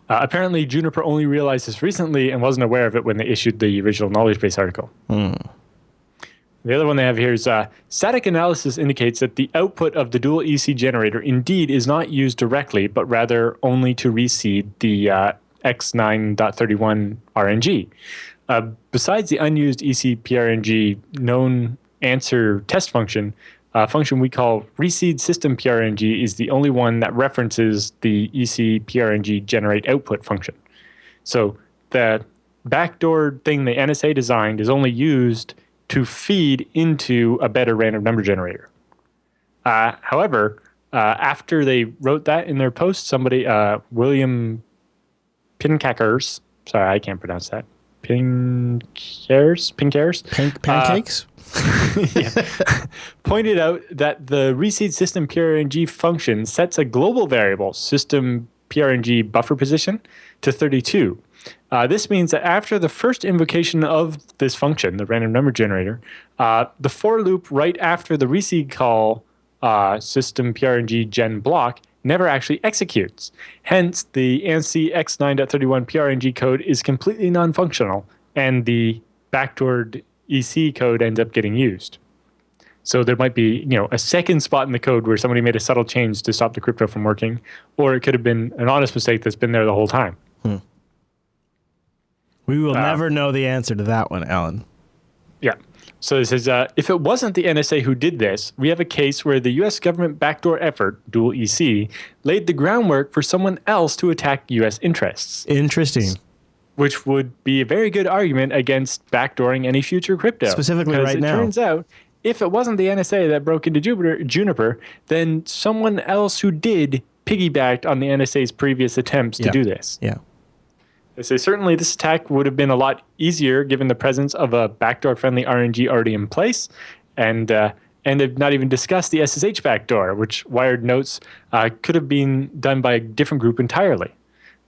Apparently, Juniper only realized this recently and wasn't aware of it when they issued the original knowledge base article. The other one they have here is static analysis indicates that the output of the dual EC generator indeed is not used directly, but rather only to reseed the X9.31 RNG. Besides the unused EC-PRNG known answer test function, a function we call reseed system PRNG is the only one that references the EC-PRNG generate output function. So the backdoor thing the NSA designed is only used to feed into a better random number generator. However, after they wrote that in their post, somebody, William Pinkakers, sorry, I can't pronounce that. Pancakes? Pointed out that the reseed system PRNG function sets a global variable, system PRNG buffer position, to 32. This means that after the first invocation of this function, the random number generator, the for loop right after the reseed call system PRNG gen block never actually executes. Hence, the ANSI X9.31 PRNG code is completely non-functional, and the backdoored EC code ends up getting used. So there might be, a second spot in the code where somebody made a subtle change to stop the crypto from working, or it could have been an honest mistake that's been there the whole time. We will never know the answer to that one, Alan. Yeah. So it says, if it wasn't the NSA who did this, we have a case where the U.S. government backdoor effort, dual EC, laid the groundwork for someone else to attack U.S. interests. Interesting. Which would be a very good argument against backdooring any future crypto. Specifically right now. It turns out, if it wasn't the NSA that broke into Juniper, then someone else who did piggybacked on the NSA's previous attempts to do this. Yeah. They say certainly this attack would have been a lot easier given the presence of a backdoor-friendly RNG already in place, and they've not even discussed the SSH backdoor, which Wired notes could have been done by a different group entirely.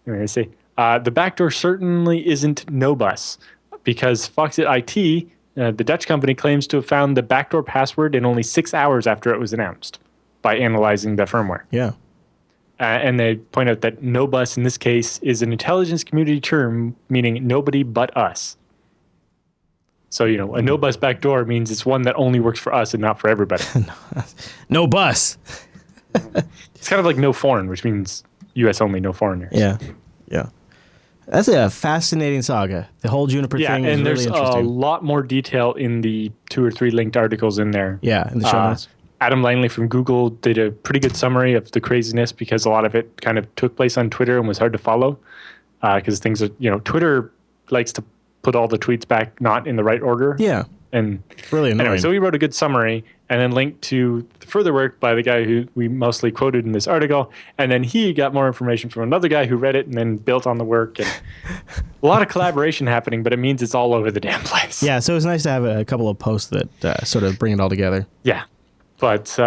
They say the backdoor certainly isn't NoBus, because Foxit IT, the Dutch company, claims to have found the backdoor password in only 6 hours after it was announced by analyzing the firmware. Yeah. And they point out that NoBus in this case is an intelligence community term meaning nobody but us. So, a NoBus backdoor means it's one that only works for us and not for everybody. No bus. It's kind of like no foreign, which means US only, no foreigners. Yeah. Yeah. That's a fascinating saga. The whole Juniper thing is really interesting. And there's a lot more detail in the 2 or 3 linked articles in there. Yeah, in the show notes. Adam Langley from Google did a pretty good summary of the craziness because a lot of it kind of took place on Twitter and was hard to follow because things are, Twitter likes to put all the tweets back not in the right order. Yeah. And really annoying. Anyway, so he wrote a good summary and then linked to the further work by the guy who we mostly quoted in this article. And then he got more information from another guy who read it and then built on the work. And a lot of collaboration happening, but it means it's all over the damn place. Yeah, so it's nice to have a couple of posts that sort of bring it all together. Yeah. But,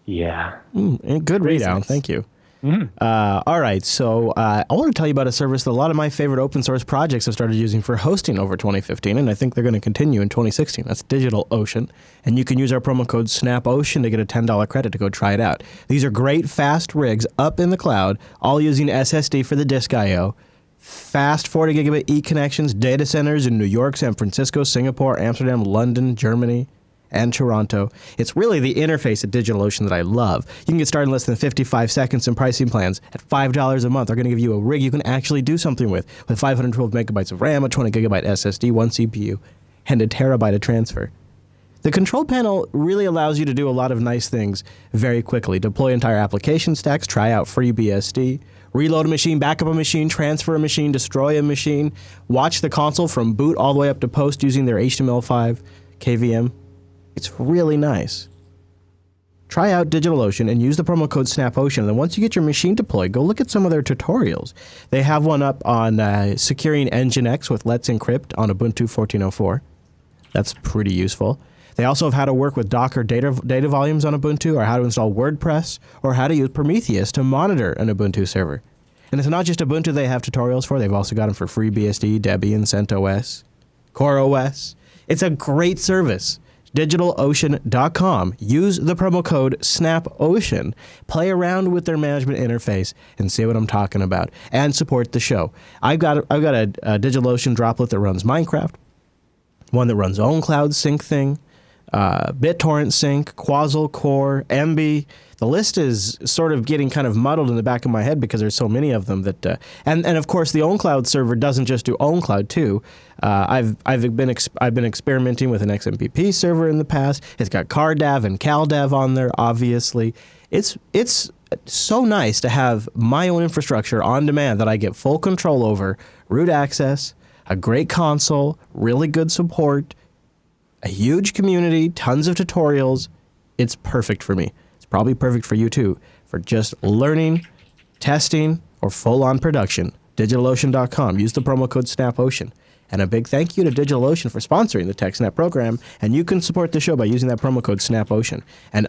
yeah. Good read, Alan. Thank you. All right, so I want to tell you about a service that a lot of my favorite open source projects have started using for hosting over 2015, and I think they're going to continue in 2016. That's DigitalOcean, and you can use our promo code SNAPOcean to get a $10 credit to go try it out. These are great, fast rigs up in the cloud, all using SSD for the disk I/O. Fast 40 gigabit E connections, data centers in New York, San Francisco, Singapore, Amsterdam, London, Germany, and Toronto. It's really the interface at DigitalOcean that I love. You can get started in less than 55 seconds, and pricing plans at $5 a month. They're going to give you a rig you can actually do something with 512 megabytes of RAM, a 20 gigabyte SSD, 1 CPU, and a terabyte of transfer. The control panel really allows you to do a lot of nice things very quickly. Deploy entire application stacks, try out FreeBSD, reload a machine, back up a machine, transfer a machine, destroy a machine, watch the console from boot all the way up to post using their HTML5 KVM. It's really nice. Try out DigitalOcean and use the promo code SNAPOcean. And then once you get your machine deployed, go look at some of their tutorials. They have one up on securing Nginx with Let's Encrypt on Ubuntu 14.04. That's pretty useful. They also have how to work with Docker data volumes on Ubuntu, or how to install WordPress, or how to use Prometheus to monitor an Ubuntu server. And it's not just Ubuntu they have tutorials for. They've also got them for FreeBSD, Debian, CentOS, CoreOS. It's a great service. DigitalOcean.com. Use the promo code SNAPOcean. Play around with their management interface and see what I'm talking about. And support the show. I've got a DigitalOcean droplet that runs Minecraft, one that runs OwnCloud sync thing, BitTorrent sync, Quazzle, Core, Emby. The list is sort of getting kind of muddled in the back of my head because there's so many of them that, and of course the OwnCloud server doesn't just do OwnCloud too. I've been experimenting with an XMPP server in the past. It's got CarDAV and CalDAV on there. Obviously, it's so nice to have my own infrastructure on demand that I get full control over, root access, a great console, really good support, a huge community, tons of tutorials. It's perfect for me. Probably perfect for you too, for just learning, testing, or full-on production. DigitalOcean.com. Use the promo code SNAPOcean. And a big thank you to DigitalOcean for sponsoring the TechSNAP program. And you can support the show by using that promo code SNAPOcean. And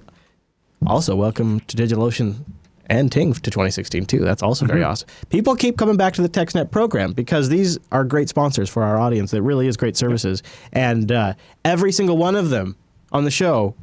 also welcome to DigitalOcean and Ting to 2016 too. That's also very awesome. People keep coming back to the TechSNAP program because these are great sponsors for our audience. It really is great services. And every single one of them on the show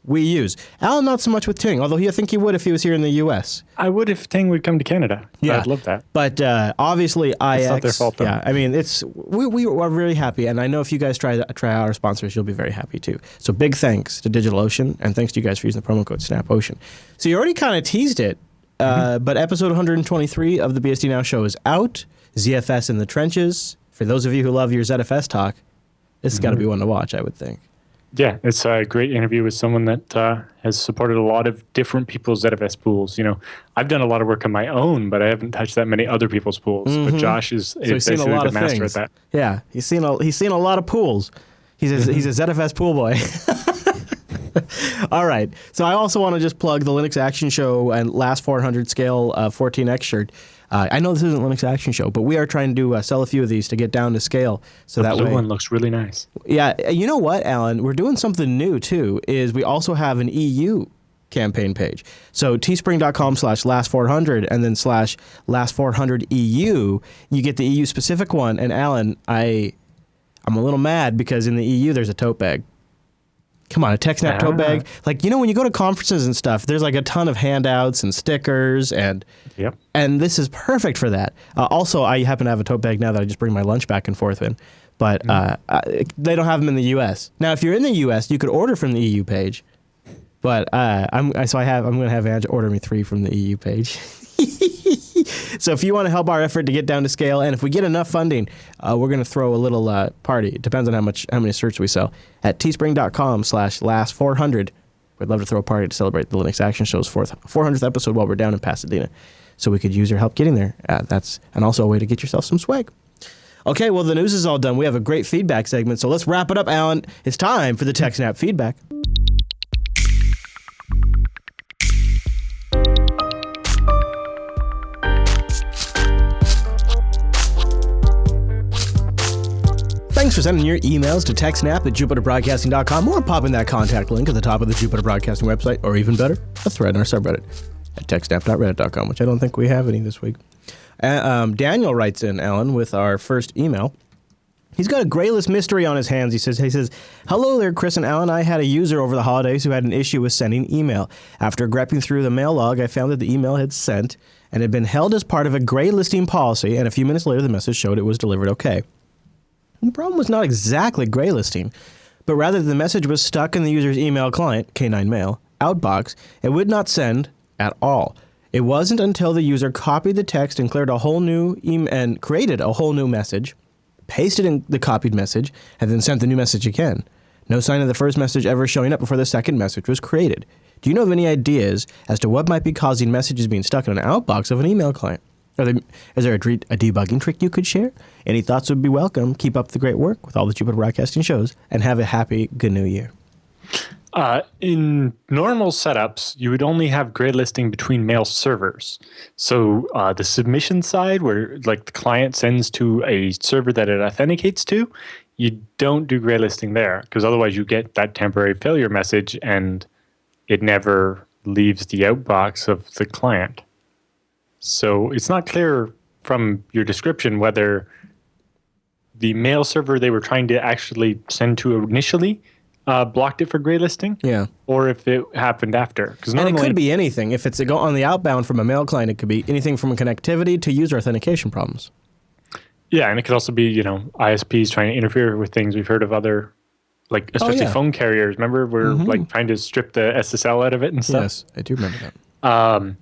we use. Alan, not so much with Ting, although I think he would if he was here in the U.S. I would if Ting would come to Canada. Yeah. I'd love that. But obviously, It's not their fault, though. Yeah, I mean, we are really happy, and I know if you guys try out our sponsors, you'll be very happy too. So big thanks to DigitalOcean, and thanks to you guys for using the promo code SNAPOcean. So you already kind of teased it, but episode 123 of the BSD Now show is out. ZFS in the trenches. For those of you who love your ZFS talk, this has got to be one to watch, I would think. Yeah, it's a great interview with someone that has supported a lot of different people's ZFS pools. You know, I've done a lot of work on my own, but I haven't touched that many other people's pools. But Josh is Seen a lot the of master things. at that. Yeah, he's seen a lot of pools. He's a ZFS pool boy. All right. So I also want to just plug the Linux Action Show and Last 400 Scale 14X shirt. I know this isn't Linux Action Show, but we are trying to sell a few of these to get down to scale. So that blue way, one looks really nice. Yeah. You know what, Alan? We're doing something new too. Is we also have an EU campaign page. So teespring.com/last400 and then /last400EU. You get the EU specific one. And Alan, I'm a little mad because in the EU there's a tote bag. Come on, a TechSNAP tote bag. Like, you know, when you go to conferences and stuff, there's like a ton of handouts and stickers, and this is perfect for that. Also, I happen to have a tote bag now that I just bring my lunch back and forth in, but they don't have them in the U.S. Now, if you're in the U.S., you could order from the EU page, but I'm going to have Ange order me 3 from the EU page. So if you want to help our effort to get down to scale, and if we get enough funding, we're going to throw a little party. It depends on how many shirts we sell at teespring.com/last400. We'd love to throw a party to celebrate the Linux Action Show's 400th episode while we're down in Pasadena. So we could use your help getting there. And also a way to get yourself some swag. Okay, well, the news is all done. We have a great feedback segment, so let's wrap it up, Alan. It's time for the TechSNAP feedback. Thanks for sending your emails to TechSNAP at JupiterBroadcasting.com or popping that contact link at the top of the Jupiter Broadcasting website, or even better, a thread in our subreddit at TechSNAP.reddit.com, which I don't think we have any this week. Daniel writes in, Alan, with our first email. He's got a grayless mystery on his hands. He says, "Hello there, Chris and Alan. I had a user over the holidays who had an issue with sending email. After grepping through the mail log, I found that the email had sent and had been held as part of a gray listing policy, and a few minutes later the message showed it was delivered okay. The problem was not exactly gray listing, but rather the message was stuck in the user's email client, K9 Mail, outbox. It would not send at all. It wasn't until the user copied the text and created a whole new message, pasted in the copied message, and then sent the new message again. No sign of the first message ever showing up before the second message was created. Do you know of any ideas as to what might be causing messages being stuck in an outbox of an email client? Is there a debugging trick you could share? Any thoughts would be welcome. Keep up the great work with all the Jupiter Broadcasting shows, and have a happy, good new year." In normal setups, you would only have gray listing between mail servers. So the submission side, where like the client sends to a server that it authenticates to, you don't do gray listing there, because otherwise you get that temporary failure message and it never leaves the outbox of the client. So it's not clear from your description whether the mail server they were trying to actually send to initially blocked it for gray listing, or if it happened after. And it could be anything. If it's on the outbound from a mail client, it could be anything from connectivity to user authentication problems. Yeah, and it could also be, ISPs trying to interfere with things. We've heard of other, especially phone carriers. Remember, we're trying to strip the SSL out of it and stuff. Yes, I do remember that.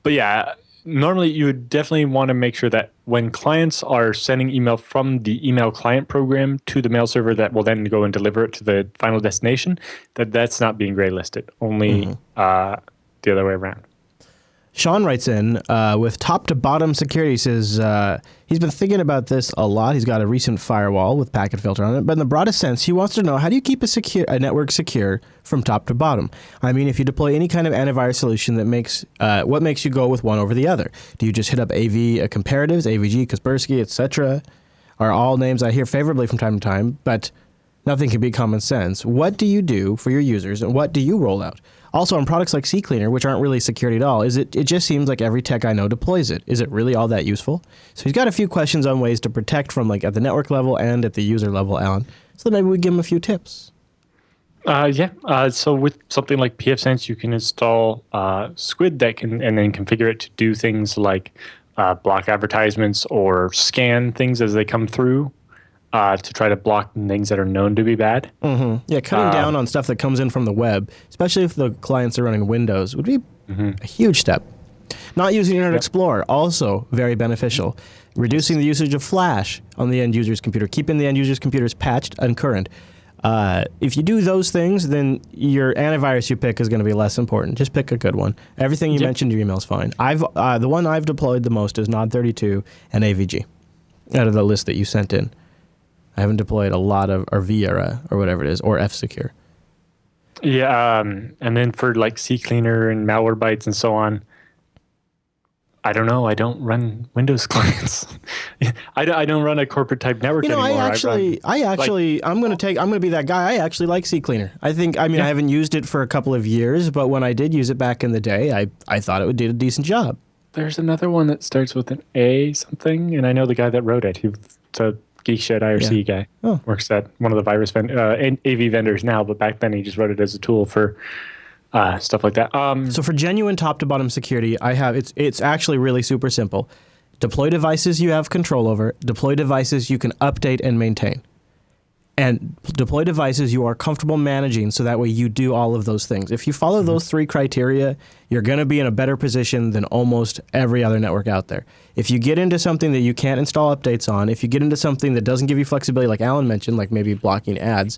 But yeah, normally you would definitely want to make sure that when clients are sending email from the email client program to the mail server that will then go and deliver it to the final destination, that's not being gray listed. Only the other way around. Sean writes in with top to bottom security. He says he's been thinking about this a lot. He's got a recent firewall with packet filter on it, but in the broadest sense, he wants to know, how do you keep a network secure from top to bottom? I mean, if you deploy any kind of antivirus solution, what makes you go with one over the other? Do you just hit up AV comparatives, AVG, Kaspersky, etc.? Are all names I hear favorably from time to time, but nothing can beat common sense. What do you do for your users, and what do you roll out? Also, on products like CCleaner, which aren't really security at all, it just seems like every tech I know deploys it. Is it really all that useful? So he's got a few questions on ways to protect from at the network level and at the user level, Alan. So maybe we give him a few tips. So with something like pfSense, you can install Squid that can and then configure it to do things like block advertisements or scan things as they come through to try to block things that are known to be bad. Yeah, cutting down on stuff that comes in from the web, especially if the clients are running Windows, would be a huge step. Not using Internet Explorer, also very beneficial. Reducing the usage of Flash on the end user's computer, keeping the end user's computers patched and current. If you do those things, then your antivirus you pick is going to be less important. Just pick a good one. Everything you mentioned in your email is fine. The one I've deployed the most is Nod32 and AVG out of the list that you sent in. I haven't deployed a lot of, or Viera, or whatever it is, or F-Secure. Yeah, and then for like CCleaner and Malwarebytes and so on, I don't know. I don't run Windows clients. I don't run a corporate type network anymore. I'm going to be that guy. I actually like CCleaner. I haven't used it for a couple of years, but when I did use it back in the day, I thought it would do a decent job. There's another one that starts with an A something, and I know the guy that wrote it. He's a Geekshed IRC guy. Works at one of the virus AV vendors now, but back then he just wrote it as a tool for stuff like that. So for genuine top-to-bottom security, it's actually really super simple. Deploy devices you have control over. Deploy devices you can update and maintain. And deploy devices you are comfortable managing so that way you do all of those things. If you follow those three criteria, you're going to be in a better position than almost every other network out there. If you get into something that you can't install updates on, if you get into something that doesn't give you flexibility like Alan mentioned, like maybe blocking ads,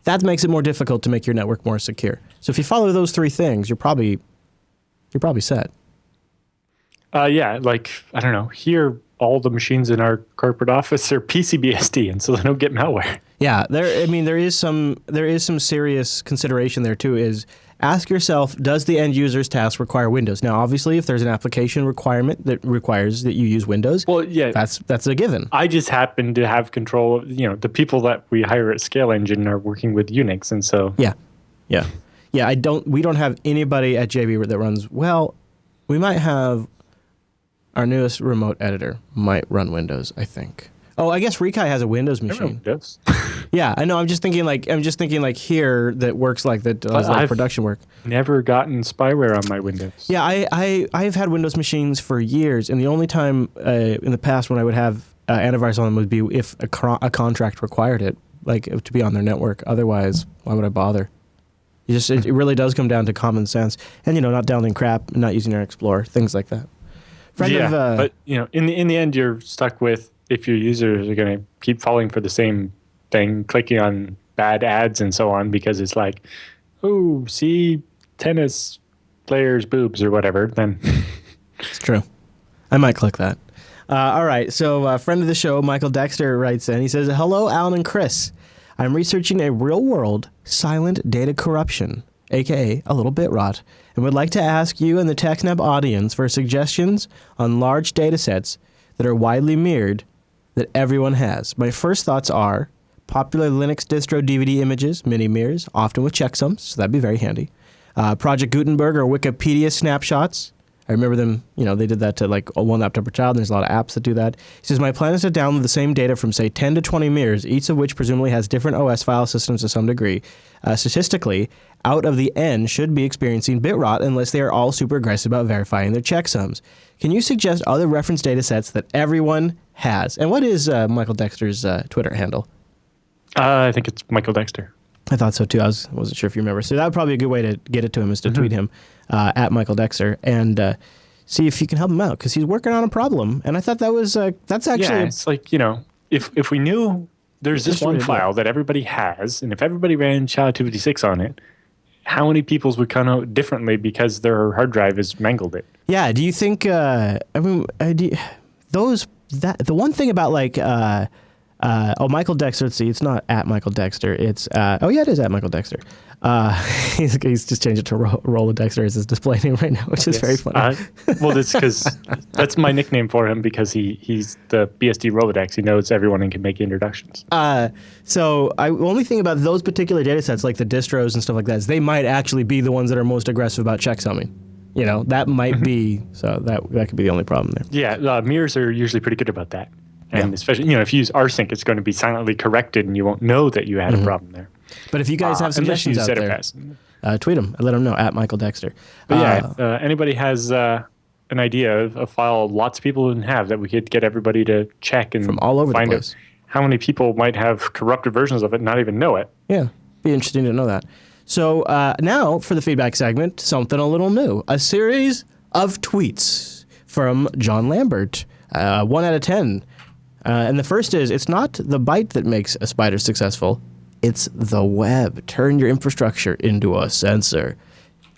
that makes it more difficult to make your network more secure. So if you follow those three things, you're probably set. I don't know. Here, all the machines in our corporate office are PCBSD, and so they don't get malware. Yeah, there is some serious consideration there too. Is ask yourself, does the end user's task require Windows? Now, obviously, if there's an application requirement that requires that you use Windows, that's a given. I just happen to have control of, the people that we hire at Scale Engine are working with Unix, and so yeah. We don't have anybody at JB that runs. Well, we might have our newest remote editor might run Windows, I think. Oh, I guess Rekai has a Windows machine. Yes. Yeah, I know. I'm just thinking like here that works like that does like production work. Never gotten spyware on my Windows. Yeah, I've had Windows machines for years, and the only time in the past when I would have antivirus on them would be if a contract required it, like to be on their network. Otherwise, why would I bother? It really does come down to common sense, and not downloading crap, not using Internet Explorer, things like that. But in the end, you're stuck with if your users are going to keep falling for the same thing, clicking on bad ads and so on, because it's like, oh, see tennis players' boobs or whatever, then it's true. I might click that. All right. So a friend of the show, Michael Dexter, writes in. He says, "Hello, Alan and Chris. I'm researching a real-world silent data corruption, a.k.a. a little bit rot, and would like to ask you and the TechSNAP audience for suggestions on large data sets that are widely mirrored that everyone has. My first thoughts are popular Linux distro DVD images, mini mirrors, often with checksums, so that'd be very handy. Project Gutenberg or Wikipedia snapshots. I remember them, they did that to like one laptop per child, and there's a lot of apps that do that. He says, my plan is to download the same data from, say, 10 to 20 mirrors, each of which presumably has different OS file systems to some degree. Statistically, out of the N should be experiencing bit rot unless they are all super aggressive about verifying their checksums. Can you suggest other reference data sets that everyone has? And what is Michael Dexter's Twitter handle? I think it's Michael Dexter. I thought so too. I wasn't sure if you remember. So that would probably be a good way to get it to him is to tweet him at Michael Dexter and see if you can help him out because he's working on a problem. And I thought that's actually it's like if we knew there's this one file that everybody has, and if everybody ran SHA-256 on it, how many people's would come out differently because their hard drive has mangled it? Yeah. Do you think? The one thing about like. Michael Dexter. Let's see. It's not at Michael Dexter. It's it is at Michael Dexter. He's just changed it to Rolla Dexter as his display name right now, which is very funny. That's because that's my nickname for him because he's the BSD Rolodex. He knows everyone and can make introductions. So the only thing about those particular data sets, like the distros and stuff like that, is they might actually be the ones that are most aggressive about checksumming. That might be so that could be the only problem there. Yeah, mirrors are usually pretty good about that. And especially, if you use rsync, it's going to be silently corrected and you won't know that you had a problem there. But if you guys have suggestions out there, tweet them and let them know at Michael Dexter. But yeah, anybody has an idea of a file lots of people wouldn't have that we could get everybody to check and from all over find the place. out how many people might have corrupted versions of it and not even know it. Yeah, be interesting to know that. So now for the feedback segment, something a little new. A series of tweets from John Lambert, 1 out of 10. And the first is, it's not the byte that makes a spider successful, it's the web. Turn your infrastructure into a sensor.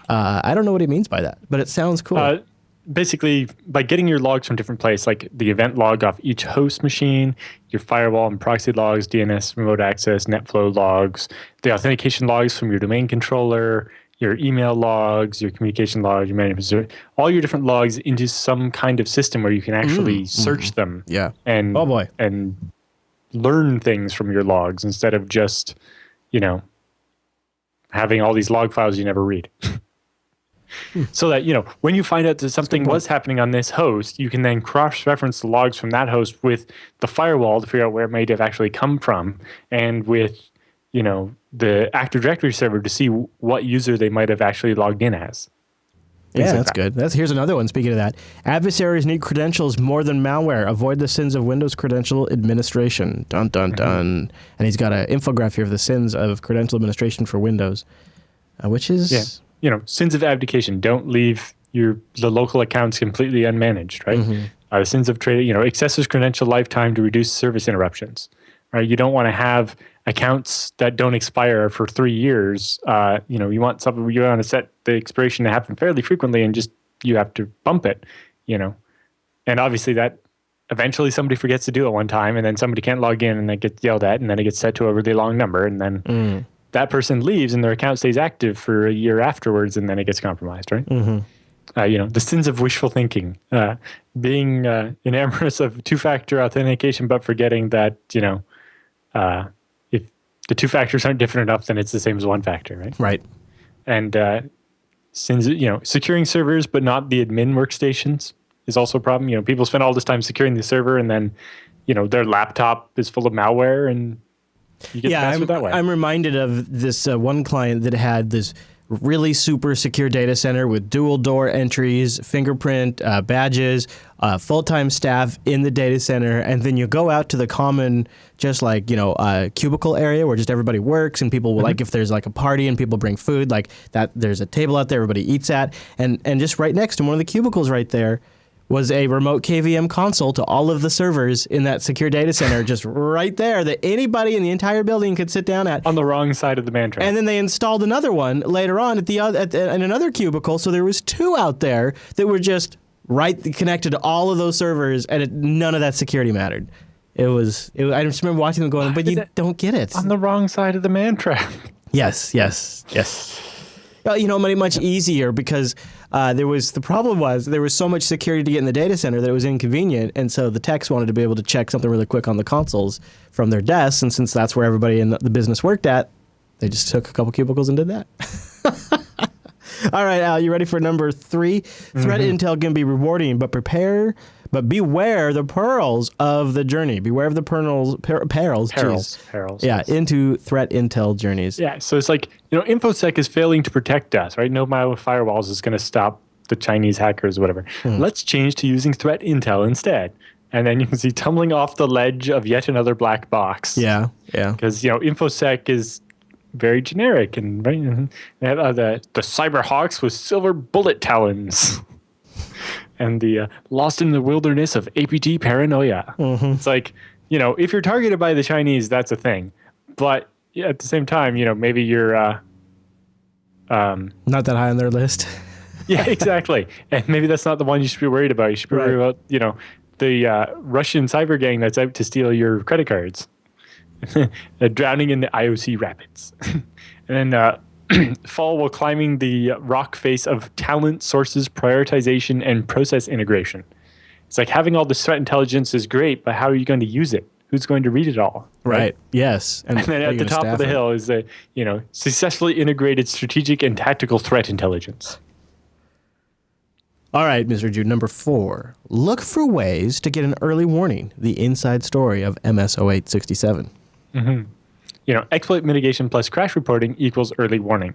I don't know what he means by that, but it sounds cool. Basically, by getting your logs from different places, like the event log off each host machine, your firewall and proxy logs, DNS, remote access, NetFlow logs, the authentication logs from your domain controller, your email logs, your communication logs, your management, all your different logs into some kind of system where you can actually search them. Yeah. And, oh boy. And learn things from your logs instead of just, having all these log files you never read. So that, when you find out that something was happening on this host, you can then cross-reference the logs from that host with the firewall to figure out where it might have actually come from, and with, the Active Directory server to see what user they might have actually logged in as. Yeah, that's good. Here's another one, speaking of that. Adversaries need credentials more than malware. Avoid the sins of Windows credential administration. Dun, dun, dun. And he's got an infograph here of the sins of credential administration for Windows, which is... Yeah. Sins of abdication. Don't leave the local accounts completely unmanaged, right? Sins of trade, excessive credential lifetime to reduce service interruptions, right? You don't want to have accounts that don't expire for 3 years. You want something, you want to set the expiration to happen fairly frequently and just, you have to bump it, And obviously that eventually somebody forgets to do it one time, and then somebody can't log in and they get yelled at, and then it gets set to a really long number, and then... that person leaves and their account stays active for a year afterwards, and then it gets compromised, right? The sins of wishful thinking, being enamourous of two-factor authentication, but forgetting that, if the two factors aren't different enough, then it's the same as one factor, right? Right. And sins, securing servers, but not the admin workstations is also a problem. People spend all this time securing the server, and then, their laptop is full of malware, and you get password that way. I'm reminded of this one client that had this really super secure data center with dual door entries, fingerprint, badges, full-time staff in the data center, and then you go out to the common, just like, cubicle area where just everybody works, and people will, like, if there's like a party and people bring food, like that, there's a table out there everybody eats at, and just right next to one of the cubicles right there was a remote KVM console to all of the servers in that secure data center, just right there, that anybody in the entire building could sit down at. On the wrong side of the man trap. And then they installed another one later on in another cubicle, so there was 2 out there that were just connected to all of those servers, and none of that security mattered. I just remember watching them going, but you don't get it. On the wrong side of the man trap. Yes. Well, much easier because the problem was there was so much security to get in the data center that it was inconvenient, and so the techs wanted to be able to check something really quick on the consoles from their desks, and since that's where everybody in the business worked at, they just took a couple cubicles and did that. All right, Al, you ready for number 3? Threat intel can be rewarding, but beware the perils of the journey. Beware of the perils. Yeah, into threat intel journeys. Yeah, so it's like, InfoSec is failing to protect us, right? No matter what firewalls is going to stop the Chinese hackers or whatever. Let's change to using threat intel instead. And then you can see tumbling off the ledge of yet another black box. Yeah. Because, InfoSec is very generic, and right, and they have the Cyberhawks with silver bullet talons. And the lost in the wilderness of APT paranoia. It's like, if you're targeted by the Chinese, that's a thing. But at the same time, maybe you're... not that high on their list. Yeah, exactly. And maybe that's not the one you should be worried about. You should be worried about, the Russian cyber gang that's out to steal your credit cards. Drowning in the IOC rapids. And then... fall while climbing the rock face of talent, sources, prioritization, and process integration. It's like having all this threat intelligence is great, but how are you going to use it? Who's going to read it all? Right. Yes. And then at the top of the hill is the, successfully integrated strategic and tactical threat intelligence. All right, Mr. Jude, number 4. Look for ways to get an early warning. The inside story of MS-0867. exploit mitigation plus crash reporting equals early warning,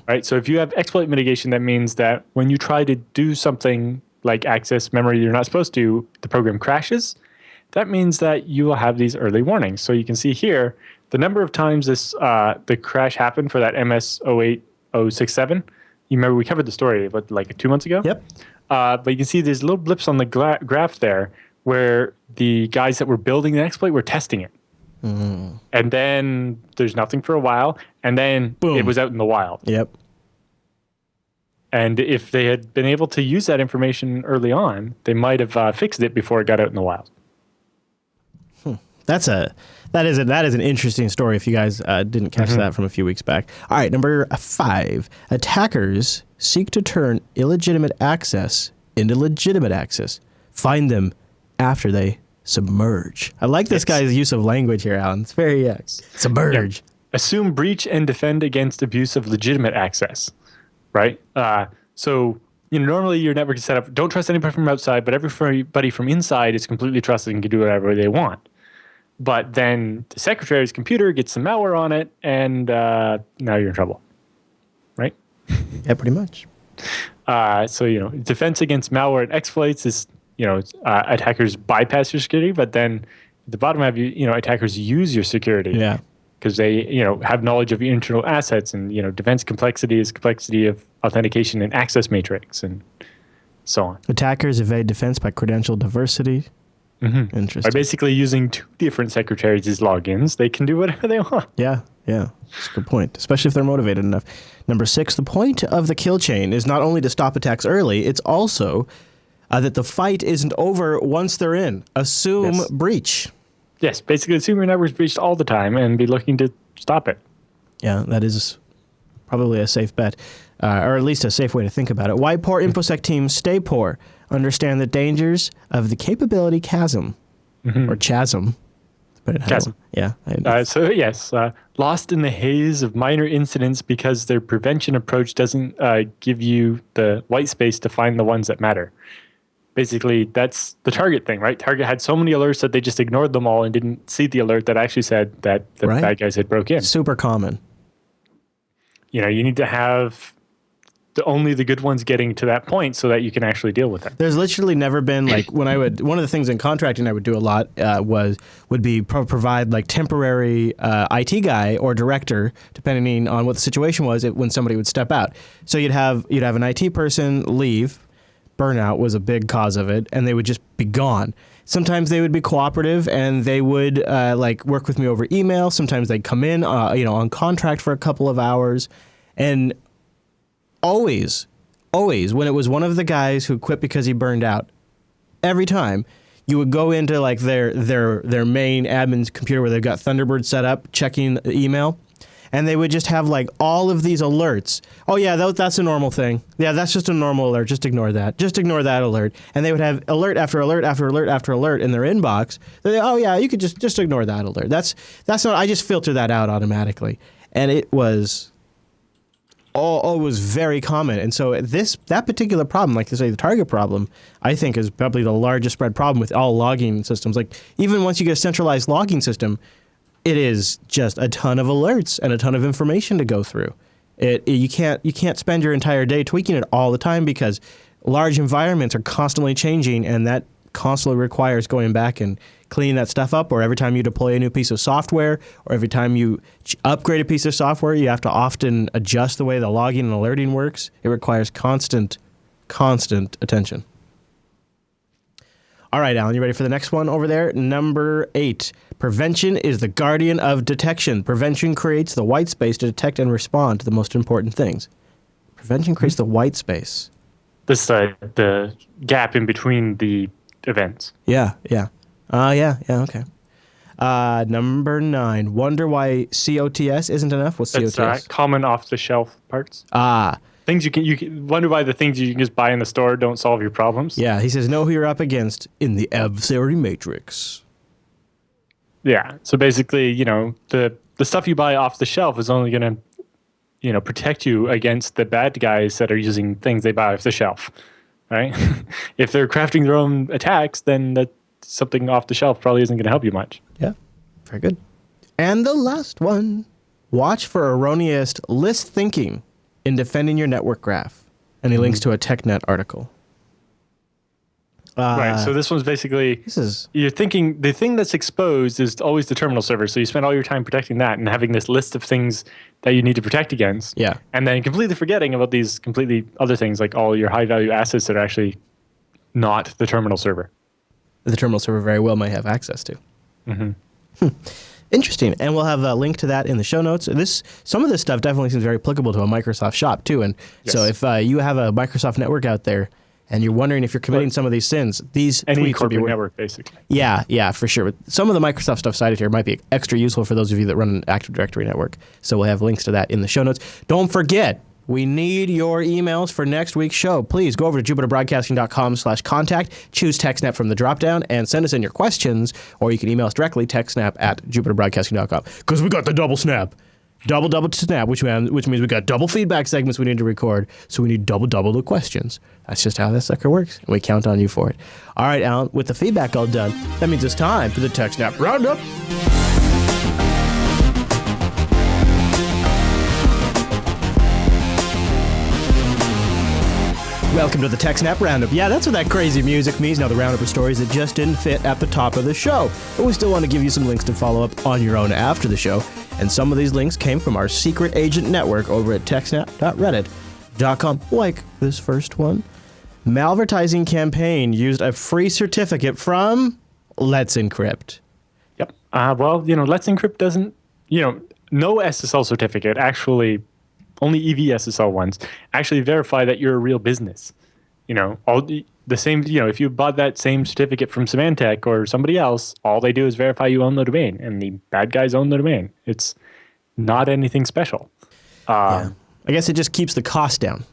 right? So if you have exploit mitigation, that means that when you try to do something like access memory you're not supposed to, the program crashes. That means that you will have these early warnings. So you can see here the number of times the crash happened for that MS08067. You remember we covered the story like 2 months ago? Yep. But you can see there's little blips on the graph there where the guys that were building the exploit were testing it. And then there's nothing for a while, and then Boom. It was out in the wild. Yep. And if they had been able to use that information early on, they might have fixed it before it got out in the wild. That is an interesting story if you guys didn't catch that from a few weeks back. All right, number 5. Attackers seek to turn illegitimate access into legitimate access. Find them after they submerge. I like this guy's use of language here, Alan. It's very submerge. Yeah. Assume breach and defend against abuse of legitimate access, right? So normally your network is set up, don't trust anybody from outside, but everybody from inside is completely trusted and can do whatever they want. But then the secretary's computer gets some malware on it, and now you're in trouble, right? Yeah, pretty much. So defense against malware and exploits is attackers bypass your security, but then at the bottom have attackers use your security. Yeah. Because they have knowledge of your internal assets, and defense complexity is complexity of authentication and access matrix, and so on. Attackers evade defense by credential diversity. Interesting. By basically using 2 different secretaries as logins, they can do whatever they want. Yeah. That's a good point, especially if they're motivated enough. Number 6, the point of the kill chain is not only to stop attacks early, it's also that the fight isn't over once they're in. Assume breach. Yes, basically assume your network's breached all the time and be looking to stop it. Yeah, that is probably a safe bet, or at least a safe way to think about it. Why poor InfoSec teams stay poor? Understand the dangers of the capability chasm, or chasm. Chasm. Yeah. Lost in the haze of minor incidents because their prevention approach doesn't give you the white space to find the ones that matter. Basically, that's the Target thing, right? Target had so many alerts that they just ignored them all and didn't see the alert that actually said that the bad guys had broke in. Super common. You need to have only the good ones getting to that point so that you can actually deal with it. There's literally never been one of the things in contracting I would do a lot would be provide like temporary IT guy or director, depending on what the situation was, when somebody would step out. So you'd have an IT person leave. Burnout was a big cause of it, and they would just be gone. Sometimes they would be cooperative, and they would work with me over email. Sometimes they'd come in, on contract for a couple of hours, and always, when it was one of the guys who quit because he burned out, every time you would go into their main admin's computer where they've got Thunderbird set up, checking the email. And they would just have all of these alerts. Oh yeah, that's a normal thing. Yeah, that's just a normal alert. Just ignore that. Just ignore that alert. And they would have alert after alert after alert after alert in their inbox. Oh yeah, you could just ignore that alert. That's not. I just filter that out automatically. And it was very common. And so that particular problem, like to say the Target problem, I think is probably the largest spread problem with all logging systems. Even once you get a centralized logging system, it is just a ton of alerts and a ton of information to go through. You can't spend your entire day tweaking it all the time because large environments are constantly changing, and that constantly requires going back and cleaning that stuff up. Or every time you deploy a new piece of software, or every time you upgrade a piece of software, you have to often adjust the way the logging and alerting works. It requires constant attention. All right, Alan, you ready for the next one over there? Number 8. Prevention is the guardian of detection. Prevention creates the white space to detect and respond to the most important things. Prevention creates the white space. This the gap in between the events. Yeah. Okay. Number 9. Wonder why COTS isn't enough? What's COTS? It's common off-the-shelf parts. Things you can wonder why the things you can just buy in the store don't solve your problems. Yeah, he says know who you're up against in the adversary matrix. Yeah, so basically, the stuff you buy off the shelf is only going to, protect you against the bad guys that are using things they buy off the shelf, right? If they're crafting their own attacks, then that something off the shelf probably isn't going to help you much. Yeah, very good. And the last one, watch for erroneous list thinking in defending your network graph. And he links to a TechNet article. Right. So this one's basically, you're thinking the thing that's exposed is always the terminal server. So you spend all your time protecting that and having this list of things that you need to protect against. Yeah. And then completely forgetting about these completely other things, like all your high value assets that are actually not the terminal server. The terminal server very well might have access to. Interesting. And we'll have a link to that in the show notes. Some of this stuff definitely seems very applicable to a Microsoft shop too. And so if you have a Microsoft network out there and you're wondering if you're committing some of these sins, these any tweets would be corporate network, basically. Yeah, for sure. But some of the Microsoft stuff cited here might be extra useful for those of you that run an Active Directory network. So we'll have links to that in the show notes. Don't forget, we need your emails for next week's show. Please go over to jupiterbroadcasting.com/contact, choose TechSNAP from the dropdown, and send us in your questions, or you can email us directly, techsnap@jupiterbroadcasting.com. Because we got the double snap. Double snap, which means we got double feedback segments we need to record, so we need double the questions. That's just how that sucker works, and we count on you for it. All right, Alan, with the feedback all done, that means it's time for the TechSNAP Roundup. Welcome to the TechSNAP Roundup. Yeah, that's what that crazy music means. Now, the Roundup are stories that just didn't fit at the top of the show, but we still want to give you some links to follow up on your own after the show. And some of these links came from our secret agent network over at techsnap.reddit.com, like this first one. Malvertising campaign used a free certificate from Let's Encrypt. Yep. Well, Let's Encrypt doesn't, no SSL certificate, actually, only EVSSL ones, actually verify that you're a real business. All the same, if you bought that same certificate from Symantec or somebody else, all they do is verify you own the domain, and the bad guys own the domain. It's not anything special. I guess it just keeps the cost down.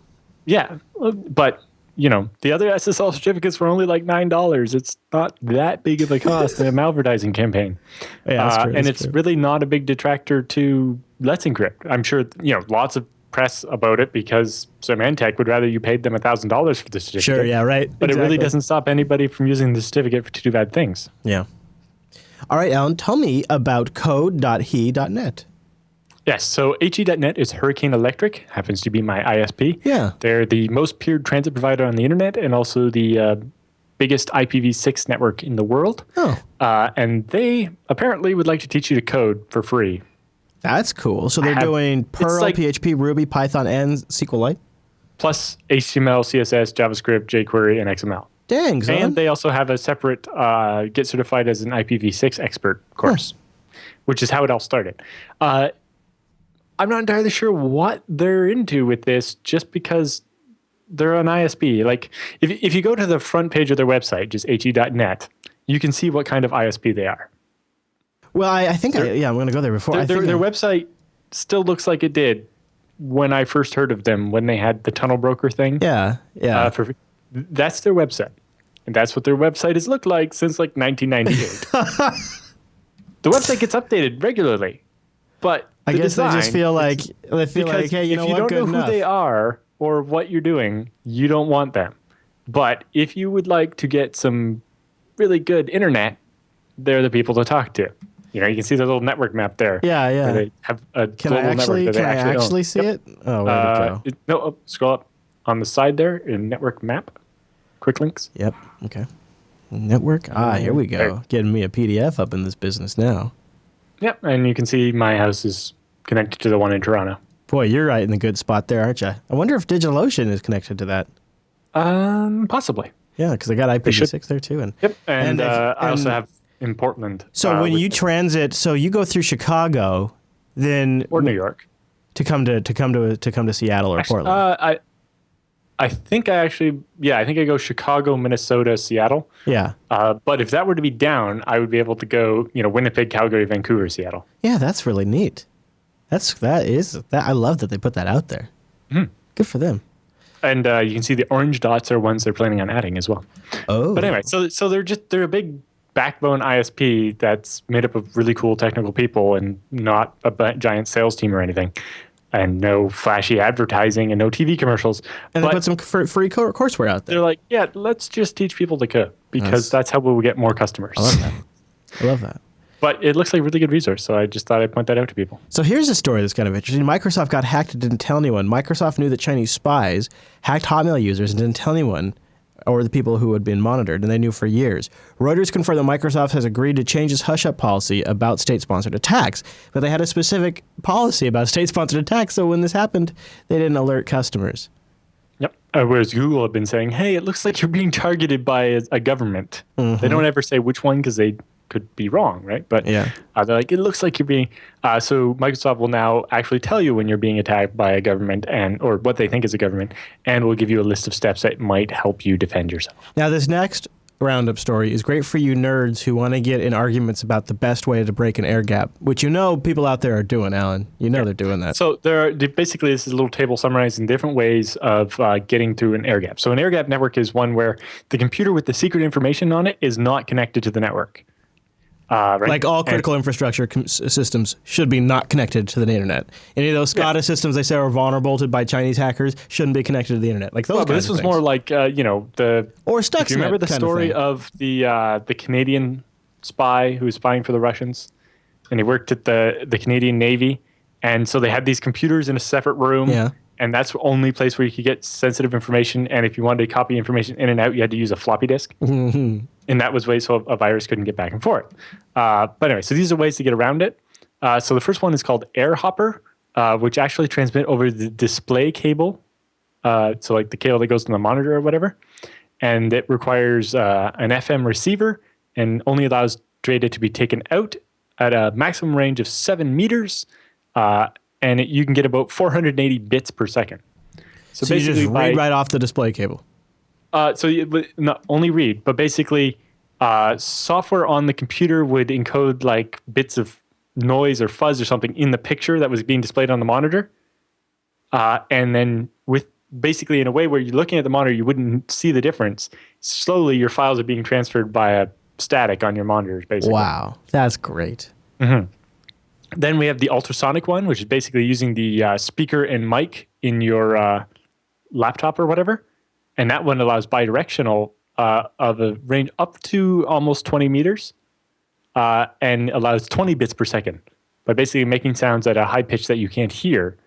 Yeah, but the other SSL certificates were only like $9. It's not that big of a cost in a malvertising campaign. Yeah, that's true, and it's really not a big detractor to Let's Encrypt. I'm sure lots of press about it because Symantec would rather you paid them $1,000 for the certificate. Sure, yeah, right. But It really doesn't stop anybody from using the certificate to do bad things. Yeah. All right, Alan, tell me about code.he.net. Yes, so he.net is Hurricane Electric, happens to be my ISP. Yeah. They're the most peered transit provider on the internet and also the biggest IPv6 network in the world. Oh. And they apparently would like to teach you to code for free. That's cool. So they're doing Perl, PHP, Ruby, Python, and SQLite? Plus HTML, CSS, JavaScript, jQuery, and XML. Dang, son. And they also have a separate Get Certified as an IPv6 Expert course, which is how it all started. I'm not entirely sure what they're into with this just because they're an ISP. Like, if you go to the front page of their website, just he.net, you can see what kind of ISP they are. Well, I think I'm going to go there before. Their website still looks like it did when I first heard of them, when they had the tunnel broker thing. Yeah. That's their website. And that's what their website has looked like since like 1998. The website gets updated regularly, but I guess they just feel like, hey, if you don't know who they are or what you're doing, you don't want them. But if you would like to get some really good internet, they're the people to talk to. You can see the little network map there. Yeah. Where they have a global network that they actually own. Can I see it? Oh, where'd it go? Scroll up on the side there in network map. Quick links. Yep. Okay. Network. Here we go. Getting me a PDF up in this business now. Yep. And you can see my house is connected to the one in Toronto. Boy, you're right in the good spot there, aren't you? I wonder if DigitalOcean is connected to that. Possibly. Yeah, because I got IPv6 there too. Yep. And I also have in Portland. So when you transit, so you go through Chicago, then or New York to come to Seattle or Portland. I think I go Chicago, Minnesota, Seattle. Yeah. But if that were to be down, I would be able to go, Winnipeg, Calgary, Vancouver, Seattle. Yeah, that's really neat. I love that they put that out there. Mm-hmm. Good for them. And you can see the orange dots are ones they're planning on adding as well. Oh. But anyway, so they're a big backbone ISP that's made up of really cool technical people and not a giant sales team or anything. And no flashy advertising and no TV commercials. And they put some free courseware out there. They're like, let's just teach people to code because that's how we'll get more customers. I love that. But it looks like a really good resource, so I just thought I'd point that out to people. So here's a story that's kind of interesting. Microsoft got hacked and didn't tell anyone. Microsoft knew that Chinese spies hacked Hotmail users and didn't tell anyone, or the people who had been monitored, and they knew for years. Reuters confirmed that Microsoft has agreed to change its hush-up policy about state-sponsored attacks, but they had a specific policy about state-sponsored attacks, so when this happened, they didn't alert customers. Yep. Whereas Google have been saying, hey, it looks like you're being targeted by a government. Mm-hmm. They don't ever say which one because they could be wrong, right? But yeah. They're like, it looks like you're being... so Microsoft will now actually tell you when you're being attacked by a government or what they think is a government, and will give you a list of steps that might help you defend yourself. Now, this next roundup story is great for you nerds who want to get in arguments about the best way to break an air gap, which people out there are doing, Alan. They're doing that. So basically, this is a little table summarizing different ways of getting through an air gap. So an air gap network is one where the computer with the secret information on it is not connected to the network. Right? Like all critical infrastructure systems should be not connected to the internet. Any of those SCADA systems they say are vulnerable by Chinese hackers shouldn't be connected to the internet. Like those. But this was more like or Stuxnet. Do you remember the story of the Canadian spy who was spying for the Russians, and he worked at the Canadian Navy, and so they had these computers in a separate room. Yeah. And that's the only place where you could get sensitive information. And if you wanted to copy information in and out, you had to use a floppy disk. Mm-hmm. And that was ways so a virus couldn't get back and forth. But anyway, so these are ways to get around it. So the first one is called AirHopper, which actually transmit over the display cable. So like the cable that goes to the monitor or whatever. And it requires an FM receiver and only allows data to be taken out at a maximum range of 7 meters. And you can get about 480 bits per second. So basically, you just read right off the display cable. So not only read, but basically, software on the computer would encode like bits of noise or fuzz or something in the picture that was being displayed on the monitor, and then with basically in a way where you're looking at the monitor, you wouldn't see the difference. Slowly, your files are being transferred by a static on your monitors. Basically, wow, that's great. Mm-hmm. Then we have the ultrasonic one, which is basically using the speaker and mic in your laptop or whatever. And that one allows bidirectional of a range up to almost 20 meters and allows 20 bits per second by basically making sounds at a high pitch that you can't hear.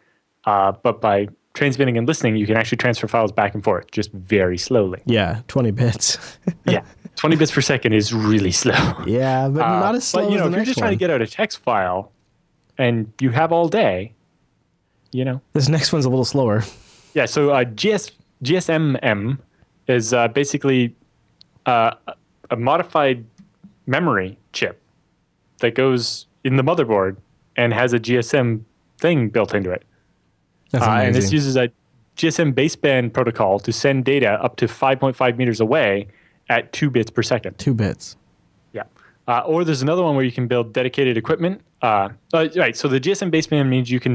But by transmitting and listening, you can actually transfer files back and forth just very slowly. Yeah, 20 bits. Yeah, 20 bits per second is really slow. Yeah, but not as slow as the next one. If you're just trying to get out a text file, and you have all day, This next one's a little slower. Yeah, so GSMM is basically a modified memory chip that goes in the motherboard and has a GSM thing built into it. That's amazing. And this uses a GSM baseband protocol to send data up to 5.5 meters away at 2 bits per second. 2 bits. Yeah. Or there's another one where you can build dedicated equipment. Right. So the GSM baseband means you can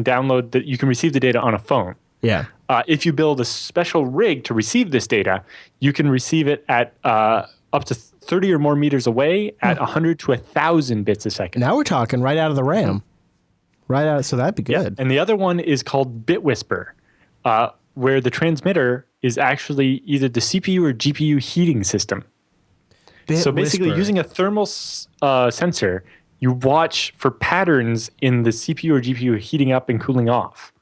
you can receive the data on a phone. Yeah. If you build a special rig to receive this data, you can receive it at up to 30 or more meters away at 100 to 1,000 bits a second. Now we're talking right out of the RAM. So that'd be good. Yeah. And the other one is called BitWhisper, where the transmitter is actually either the CPU or GPU heating system. So basically, using a thermal sensor, you watch for patterns in the CPU or GPU heating up and cooling off.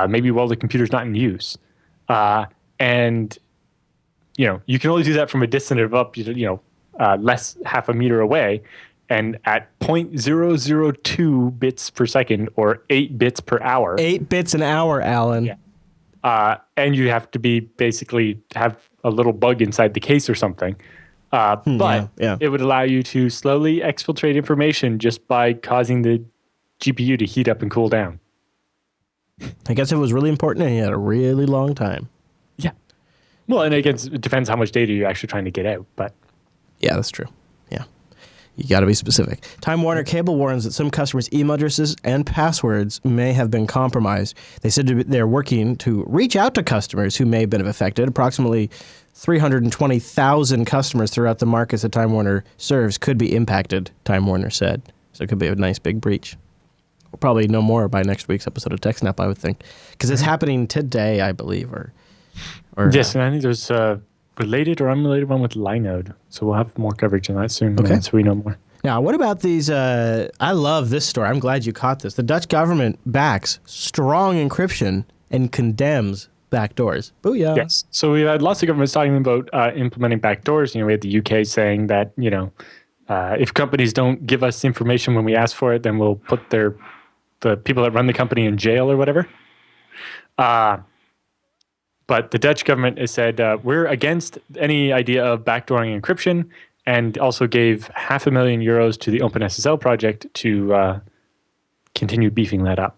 Maybe while the computer's not in use. And, you can only do that from a distance of up, less half a meter away. And at 0.002 bits per second or 8 bits per hour. 8 bits an hour, Alan. Yeah. And you have to basically have a little bug inside the case or something. But it would allow you to slowly exfiltrate information just by causing the GPU to heat up and cool down. I guess it was really important and you had a really long time. Yeah. Well, and again, it depends how much data you're actually trying to get out. But yeah, that's true. Yeah. You got to be specific. Time Warner Cable warns that some customers' email addresses and passwords may have been compromised. They said they're working to reach out to customers who may have been affected. Approximately 320,000 customers throughout the markets that Time Warner serves could be impacted, Time Warner said. So it could be a nice big breach. We'll probably know more by next week's episode of TechSNAP, I would think. Because it's happening today, I believe. Or yes, and I think there's related or unrelated one with Linode. So we'll have more coverage on that soon. Okay. So we know more. Now, what about these? I love this story. I'm glad you caught this. The Dutch government backs strong encryption and condemns backdoors. Booyah. Yes. So we've had lots of governments talking about implementing backdoors. We had the UK saying that, if companies don't give us information when we ask for it, then we'll put the people that run the company in jail or whatever. But the Dutch government has said, we're against any idea of backdooring encryption, and also gave €500,000 to the OpenSSL project to continue beefing that up.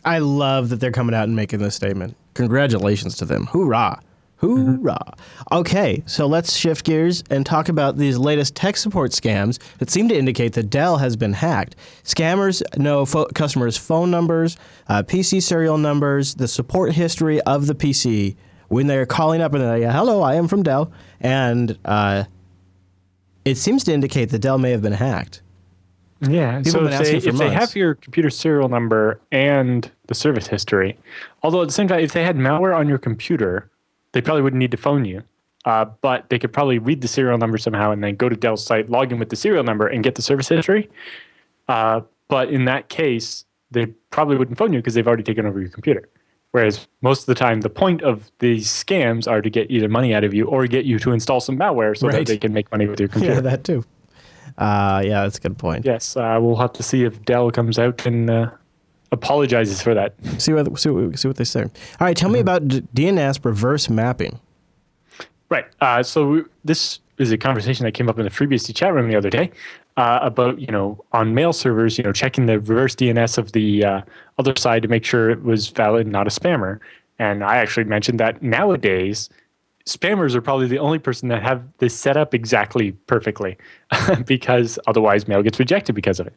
I love that they're coming out and making this statement. Congratulations to them. Hoorah. Hoorah. Okay, so let's shift gears and talk about these latest tech support scams that seem to indicate that Dell has been hacked. Scammers know customers' phone numbers, PC serial numbers, the support history of the PC when they're calling up and they're like, hello, I am from Dell. And it seems to indicate that Dell may have been hacked. Yeah, People so if they have your computer serial number and the service history, although at the same time, if they had malware on your computer, they probably wouldn't need to phone you. But they could probably read the serial number somehow and then go to Dell's site, log in with the serial number, and get the service history. But in that case, they probably wouldn't phone you because they've already taken over your computer. Whereas most of the time, the point of these scams are to get either money out of you or get you to install some malware so that they can make money with your computer. Yeah, that too. Yeah, that's a good point. Yes, we'll have to see if Dell comes out and apologizes for that. See what they say. All right, tell me about DNS reverse mapping. Right. So this is a conversation that came up in the FreeBSD chat room the other day about, on mail servers, checking the reverse DNS of the other side to make sure it was valid, not a spammer. And I actually mentioned that nowadays, spammers are probably the only person that have this set up exactly perfectly because otherwise mail gets rejected because of it.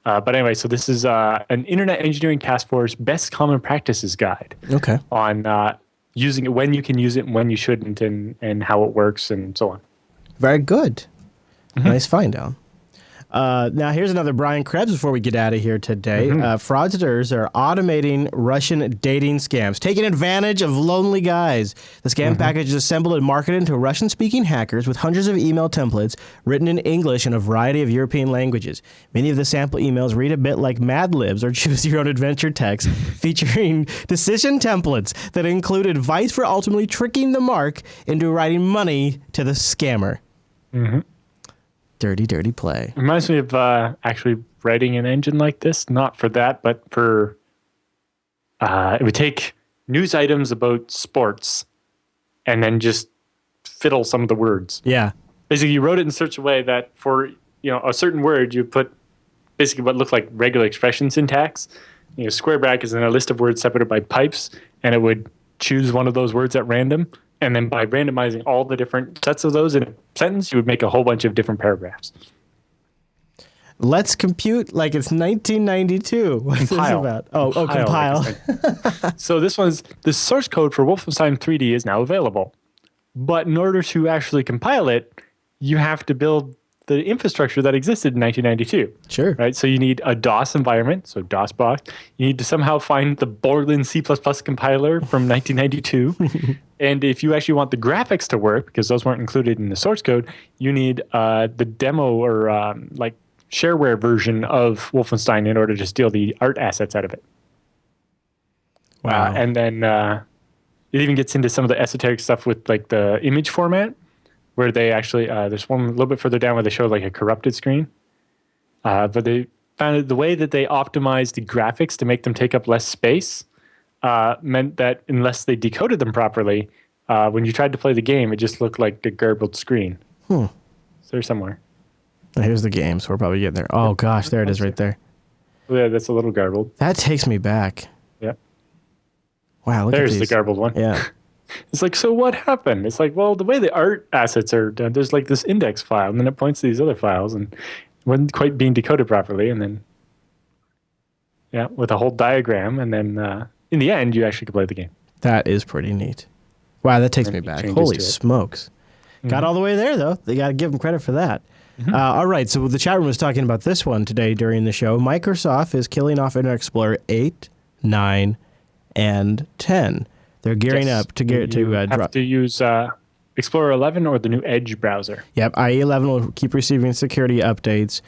But anyway, so this is an Internet Engineering Task Force Best Common Practices Guide on using it, when you can use it and when you shouldn't, and how it works and so on. Very good. Nice find, Alan. Now, here's another Brian Krebs before we get out of here today. Fraudsters are automating Russian dating scams, taking advantage of lonely guys. The scam package is assembled and marketed to Russian-speaking hackers with hundreds of email templates written in English and a variety of European languages. Many of the sample emails read a bit like Mad Libs or Choose Your Own Adventure text, featuring decision templates that include advice for ultimately tricking the mark into writing money to the scammer. Dirty, dirty play. Reminds me of actually writing an engine like this. Not for that, but for it would take news items about sports and then just fiddle some of the words. Yeah. Basically, you wrote it in such a way that for a certain word, you put basically what looked like regular expression syntax. Square brackets and a list of words separated by pipes, and it would choose one of those words at random. And then by randomizing all the different sets of those in a sentence, you would make a whole bunch of different paragraphs. Let's compute like it's 1992. What's this about? Compile. So the source code for Wolfenstein 3D is now available. But in order to actually compile it, you have to build the infrastructure that existed in 1992. Sure. Right? So you need a DOS environment, so DOS box. You need to somehow find the Borland C++ compiler from 1992. And if you actually want the graphics to work, because those weren't included in the source code, you need the demo or shareware version of Wolfenstein in order to steal the art assets out of it. Wow. And then it even gets into some of the esoteric stuff with like the image format, where they actually, there's one a little bit further down where they show like a corrupted screen. But they found the way that they optimized the graphics to make them take up less space meant that unless they decoded them properly, when you tried to play the game, it just looked like a garbled screen. So they're somewhere. Here's the game, so we're probably getting there. Oh, gosh, there it is right there. Yeah, that's a little garbled. That takes me back. Yep. Wow, look at these. There's the garbled one. Yeah. It's like, so what happened? It's like, well, the way the art assets are done, there's like this index file, and then it points to these other files, and it wasn't quite being decoded properly, and then, with a whole diagram, and then in the end, you actually could play the game. That is pretty neat. Wow, that takes me back. Holy smokes. Got all the way there, though. They got to give them credit for that. All right, so the chat room was talking about this one today during the show. Microsoft is killing off Internet Explorer 8, 9, and 10. They're gearing up to drop. To use Explorer 11 or the new Edge browser? Yep, IE 11 will keep receiving security updates.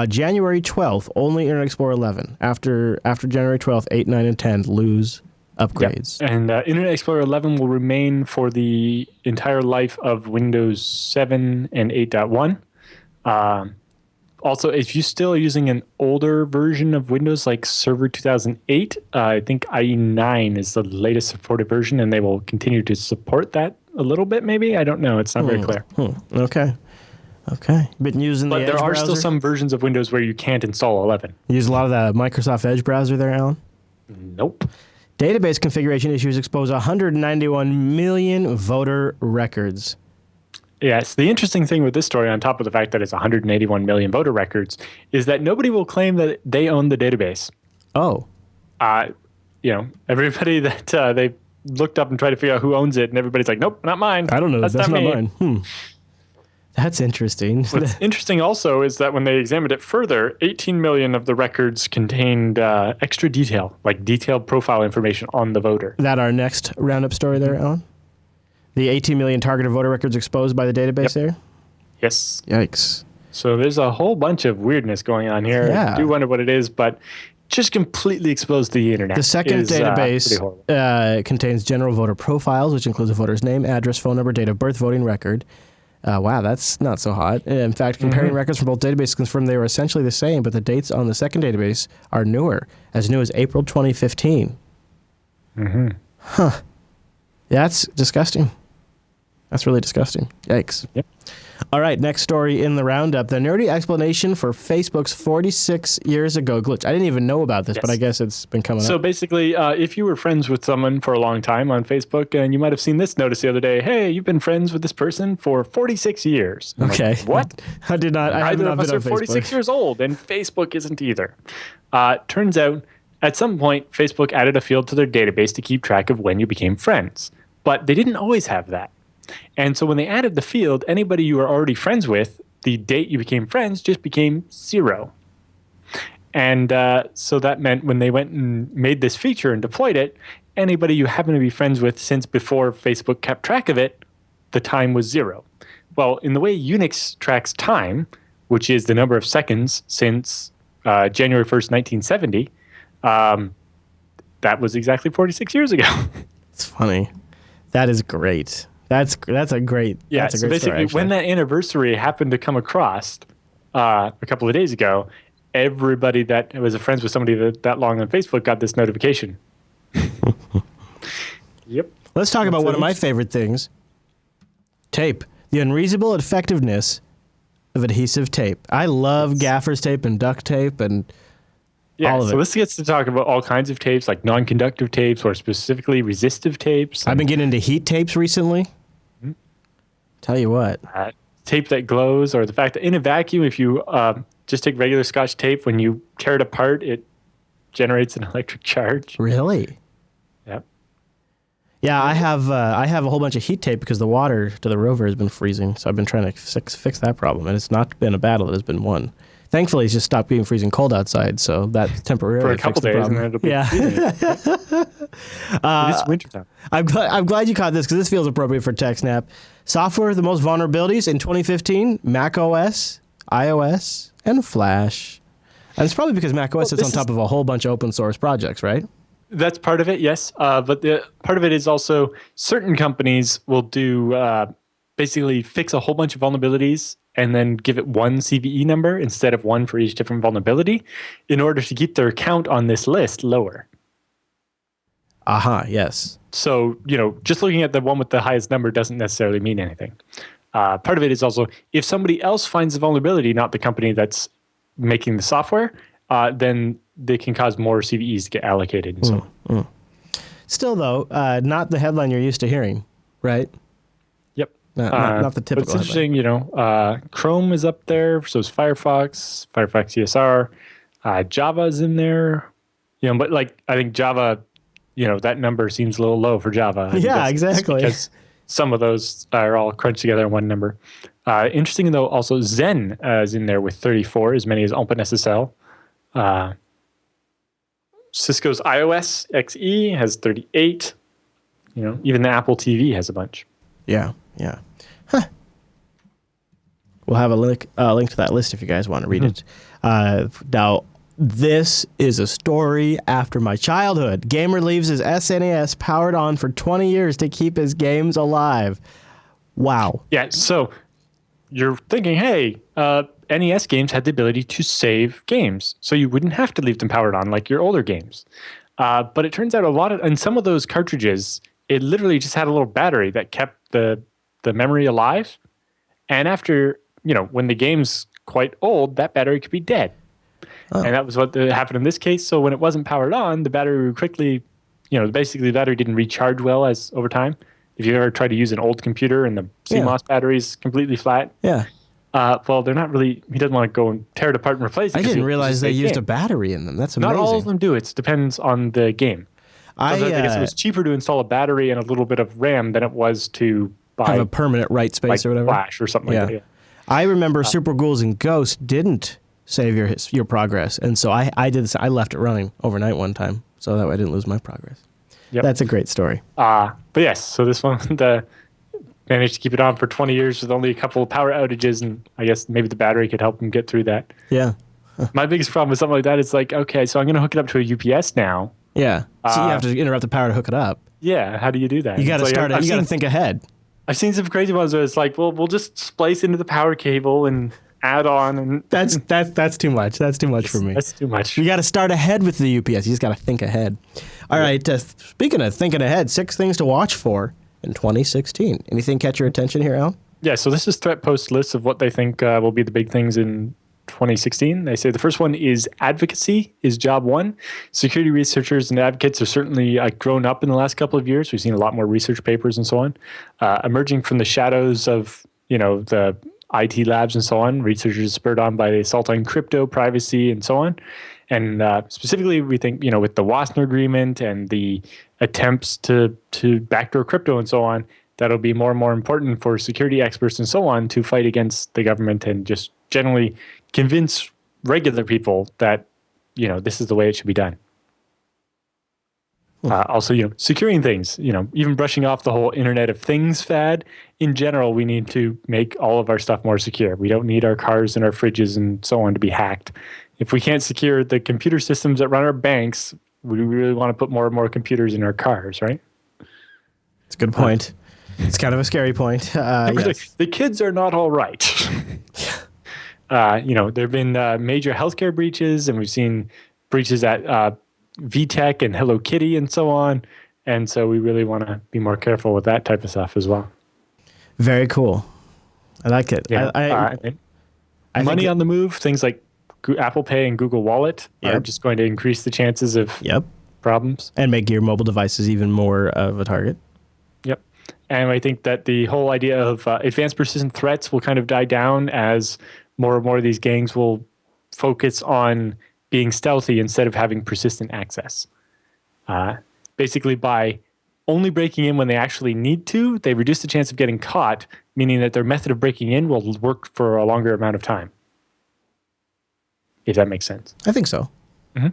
January 12th, only Internet Explorer 11. After January 12th, 8, 9, and 10 lose upgrades. Yep. And Internet Explorer 11 will remain for the entire life of Windows 7 and 8.1. Also, if you're still using an older version of Windows like Server 2008, I think IE 9 is the latest supported version, and they will continue to support that a little bit, maybe. I don't know. It's not very clear. Okay. Been using the Edge But there are browser? still some versions of Windows where you can't install 11. You use a lot of the Microsoft Edge browser there, Alan? Nope. Database configuration issues expose 191 million voter records. Yes, the interesting thing with this story, on top of the fact that it's 181 million voter records, is that nobody will claim that they own the database. Oh. Everybody that they looked up and tried to figure out who owns it, and everybody's like, nope, not mine. I don't know. That's not me. mine. That's interesting. What's interesting also is that when they examined it further, 18 million of the records contained extra detail, like detailed profile information on the voter. That our next roundup story there, Alan? The 18 million targeted voter records exposed by the database there? Yes. Yikes. So there's a whole bunch of weirdness going on here. Yeah. I do wonder what it is, but just completely exposed to the internet. The second database contains general voter profiles, which includes a voter's name, address, phone number, date of birth, voting record. Wow, that's not so hot. In fact, comparing records from both databases confirmed they were essentially the same, but the dates on the second database are newer, as new as April 2015. That's disgusting. That's really disgusting. Yikes. Yep. All right, next story in the roundup. The nerdy explanation for Facebook's 46 years ago glitch. I didn't even know about this, but I guess it's been coming up. So basically, if you were friends with someone for a long time on Facebook, and you might have seen this notice the other day, hey, you've been friends with this person for 46 years. I'm okay. Like, what? I did not. I Neither have of not us been are on 46 Facebook. years old, and Facebook isn't either. Turns out, at some point, Facebook added a field to their database to keep track of when you became friends. But they didn't always have that. And so when they added the field, anybody you were already friends with, the date you became friends just became 0. And so that meant when they went and made this feature and deployed it, anybody you happen to be friends with since before Facebook kept track of it, the time was 0. Well, in the way Unix tracks time, which is the number of seconds since January 1st, 1970, that was exactly 46 years ago. It's funny. That is great. That's a great. Yeah. That's a So great basically, story, when that anniversary happened to come across a couple of days ago, everybody that was friends with somebody that long on Facebook got this notification. Yep. Let's talk about one of my favorite things. Tape. The unreasonable effectiveness of adhesive tape. I love gaffer's tape and duct tape and all of so it. this gets to talk about all kinds of tapes, like non-conductive tapes or specifically resistive tapes. I've been getting into heat tapes recently. Tell you what. Tape that glows, or the fact that in a vacuum, if you just take regular Scotch tape, when you tear it apart, it generates an electric charge. Really? Yep. Yeah, I have a whole bunch of heat tape because the water to the rover has been freezing. So I've been trying to fix that problem, and it's not been a battle; it has been won. Thankfully, it's just stopped being freezing cold outside, so that temporarily For a couple fixed the days, and problem. then it'll be it is wintertime. I'm glad you caught this because this feels appropriate for TechSNAP. Software with the most vulnerabilities in 2015: Mac OS, iOS, and Flash. And it's probably because Mac OS sits on top of a whole bunch of open source projects, right? That's part of it, yes. But the part of it is also certain companies will do basically fix a whole bunch of vulnerabilities and then give it one CVE number instead of one for each different vulnerability in order to keep their count on this list lower. Aha, yes. So, just looking at the one with the highest number doesn't necessarily mean anything. Part of it is also if somebody else finds the vulnerability, not the company that's making the software, then they can cause more CVEs to get allocated. And so. Still, though, not the headline you're used to hearing, right? Yep. Not the typical But it's interesting, Chrome is up there, so is Firefox CSR, Java's in there, but I think Java, that number seems a little low for Java. Yeah, exactly. Because some of those are all crunched together in one number. Interesting though, also Zen is in there with 34, as many as OpenSSL. Cisco's iOS XE has 38. Even the Apple TV has a bunch. Yeah. Huh. We'll have a link to that list if you guys want to read it. Now, this is a story after my childhood. Gamer leaves his SNES powered on for 20 years to keep his games alive. Wow. Yeah, so you're thinking, hey, NES games had the ability to save games, so you wouldn't have to leave them powered on like your older games. But it turns out in some of those cartridges, it literally just had a little battery that kept the memory alive. And after, when the game's quite old, that battery could be dead. Oh. And that was what happened in this case. So when it wasn't powered on, the battery would quickly, basically the battery didn't recharge well over time. If you ever tried to use an old computer and the CMOS battery's completely flat. Yeah. Well, they're not really, he doesn't want to go and tear it apart and replace it. I didn't realize they used a battery in them. That's amazing. Not all of them do. It depends on the game. I guess it was cheaper to install a battery and a little bit of RAM than it was to buy have a permanent write space or whatever. Flash or something like that. Yeah. I remember Super Ghouls and Ghosts didn't save your progress. And so I did this. I left it running overnight one time so that way I didn't lose my progress. Yep. That's a great story. But yes, so this one managed to keep it on for 20 years with only a couple of power outages, and I guess maybe the battery could help him get through that. Yeah. My biggest problem with something like that is like, okay, so I'm going to hook it up to a UPS now. Yeah. So you have to interrupt the power to hook it up. Yeah. How do you do that? You got to start it. You got to think ahead. I've seen some crazy ones where it's like, well, we'll just splice into the power cable and add on, and that's too much. That's too much for me. That's too much. You got to start ahead with the UPS. You just got to think ahead. All right. Speaking of thinking ahead, 6 things to watch for in 2016. Anything catch your attention here, Alan? Yeah. So this is Threat Post lists of what they think will be the big things in 2016. They say the first one is advocacy is job one. Security researchers and advocates have certainly grown up in the last couple of years. We've seen a lot more research papers and so on. Emerging from the shadows of, the IT labs and so on, researchers spurred on by the assault on crypto, privacy, and so on. And specifically, we think, with the Wasner agreement and the attempts to backdoor crypto and so on, that'll be more and more important for security experts and so on to fight against the government and just generally convince regular people that, this is the way it should be done. Also, securing things, even brushing off the whole Internet of Things fad. In general, we need to make all of our stuff more secure. We don't need our cars and our fridges and so on to be hacked. If we can't secure the computer systems that run our banks, we really want to put more and more computers in our cars, right? It's a good point. It's kind of a scary point. Yes. The kids are not all right. There have been major healthcare breaches, and we've seen breaches at VTech and Hello Kitty and so on. And so we really want to be more careful with that type of stuff as well. Very cool. I like it. Yeah. Money on the move, things like Apple Pay and Google Wallet are just going to increase the chances of problems. And make your mobile devices even more of a target. Yep. And I think that the whole idea of advanced persistent threats will kind of die down as more and more of these gangs will focus on being stealthy instead of having persistent access. Basically, by only breaking in when they actually need to, they reduce the chance of getting caught, meaning that their method of breaking in will work for a longer amount of time. If that makes sense. I think so. Mm-hmm.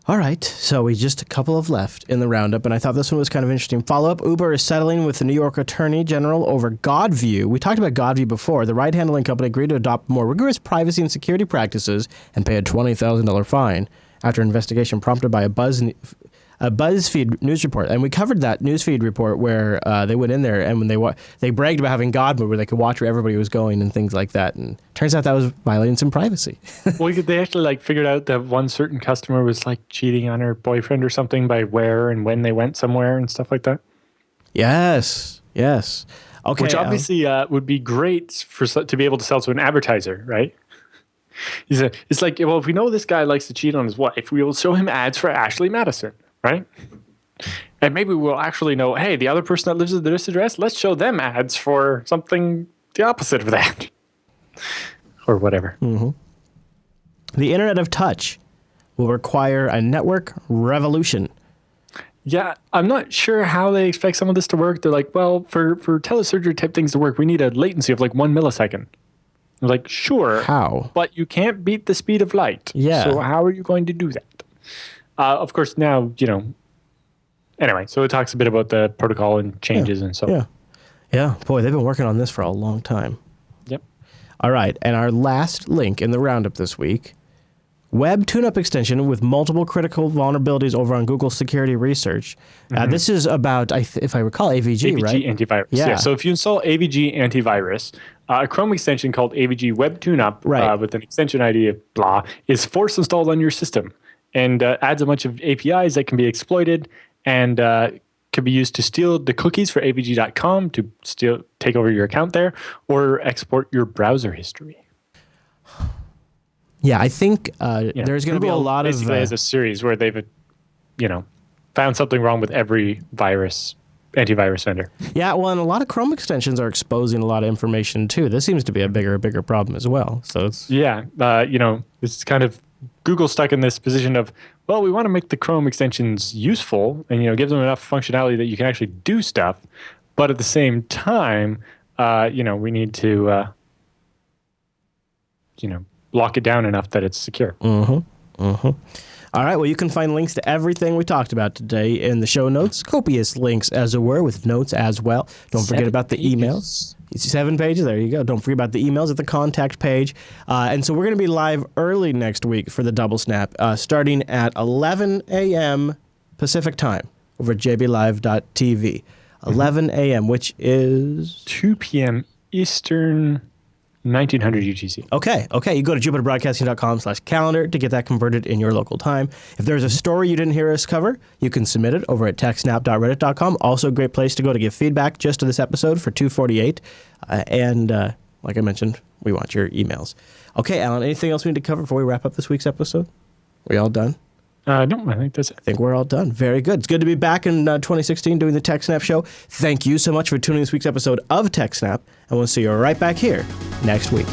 All right, so we just a couple of left in the roundup, and I thought this one was kind of interesting. Follow-up, Uber is settling with the New York Attorney General over Godview. We talked about Godview before. The ride-handling company agreed to adopt more rigorous privacy and security practices and pay a $20,000 fine after an investigation prompted by a BuzzFeed news report. And we covered that newsfeed report where they went in there and when they bragged about having God mode where they could watch where everybody was going and things like that. And turns out that was violating some privacy. Well, they actually figured out that one certain customer was cheating on her boyfriend or something by where and when they went somewhere and stuff like that. Yes. Okay. Which obviously would be great to be able to sell to an advertiser, right? It's like, well, if we know this guy likes to cheat on his wife, we will show him ads for Ashley Madison. Right? And maybe we'll actually know, hey, the other person that lives at this address, let's show them ads for something the opposite of that. Or whatever. Mm-hmm. The Internet of Touch will require a network revolution. Yeah, I'm not sure how they expect some of this to work. They're like, well, for telesurgery type things to work, we need a latency of 1 millisecond. I'm like, sure. How? But you can't beat the speed of light. Yeah. So how are you going to do that? Of course, now, Anyway, so it talks a bit about the protocol and changes and so. Yeah. Boy, they've been working on this for a long time. Yep. All right, and our last link in the roundup this week, web tune-up extension with multiple critical vulnerabilities over on Google Security Research. This is about, if I recall, AVG, right? AVG antivirus. Yeah. So if you install AVG antivirus, a Chrome extension called AVG Web Tune-Up with an extension ID of blah is force installed on your system and adds a bunch of APIs that can be exploited and could be used to steal the cookies for avg.com to take over your account there or export your browser history. Yeah, I think there's going to be a lot of... Basically, as a series where they've, found something wrong with every antivirus vendor. Yeah, well, and a lot of Chrome extensions are exposing a lot of information, too. This seems to be a bigger problem as well. So it's... Yeah, it's kind of Google stuck in this position of, well, we want to make the Chrome extensions useful and, give them enough functionality that you can actually do stuff. But at the same time, we need to, lock it down enough that it's secure. All right, well, you can find links to everything we talked about today in the show notes. Copious links, as it were, with notes as well. Don't forget about the emails. 7 pages, there you go. Don't forget about the emails at the contact page. And so we're going to be live early next week for the Double Snap, starting at 11 a.m. Pacific time over at jblive.tv. 11 a.m., which is... 2 p.m. Eastern... 1900 UTC. Okay. You go to jupiterbroadcasting.com/calendar to get that converted in your local time. If there's a story you didn't hear us cover, you can submit it over at techsnap.reddit.com. Also a great place to go to give feedback just to this episode for 248. And like I mentioned, we want your emails. Okay, Alan, anything else we need to cover before we wrap up this week's episode? We all done? No, I think that's it. I think we're all done. Very good. It's good to be back in 2016 doing the TechSNAP show. Thank you so much for tuning this week's episode of TechSNAP, and we'll see you right back here next week.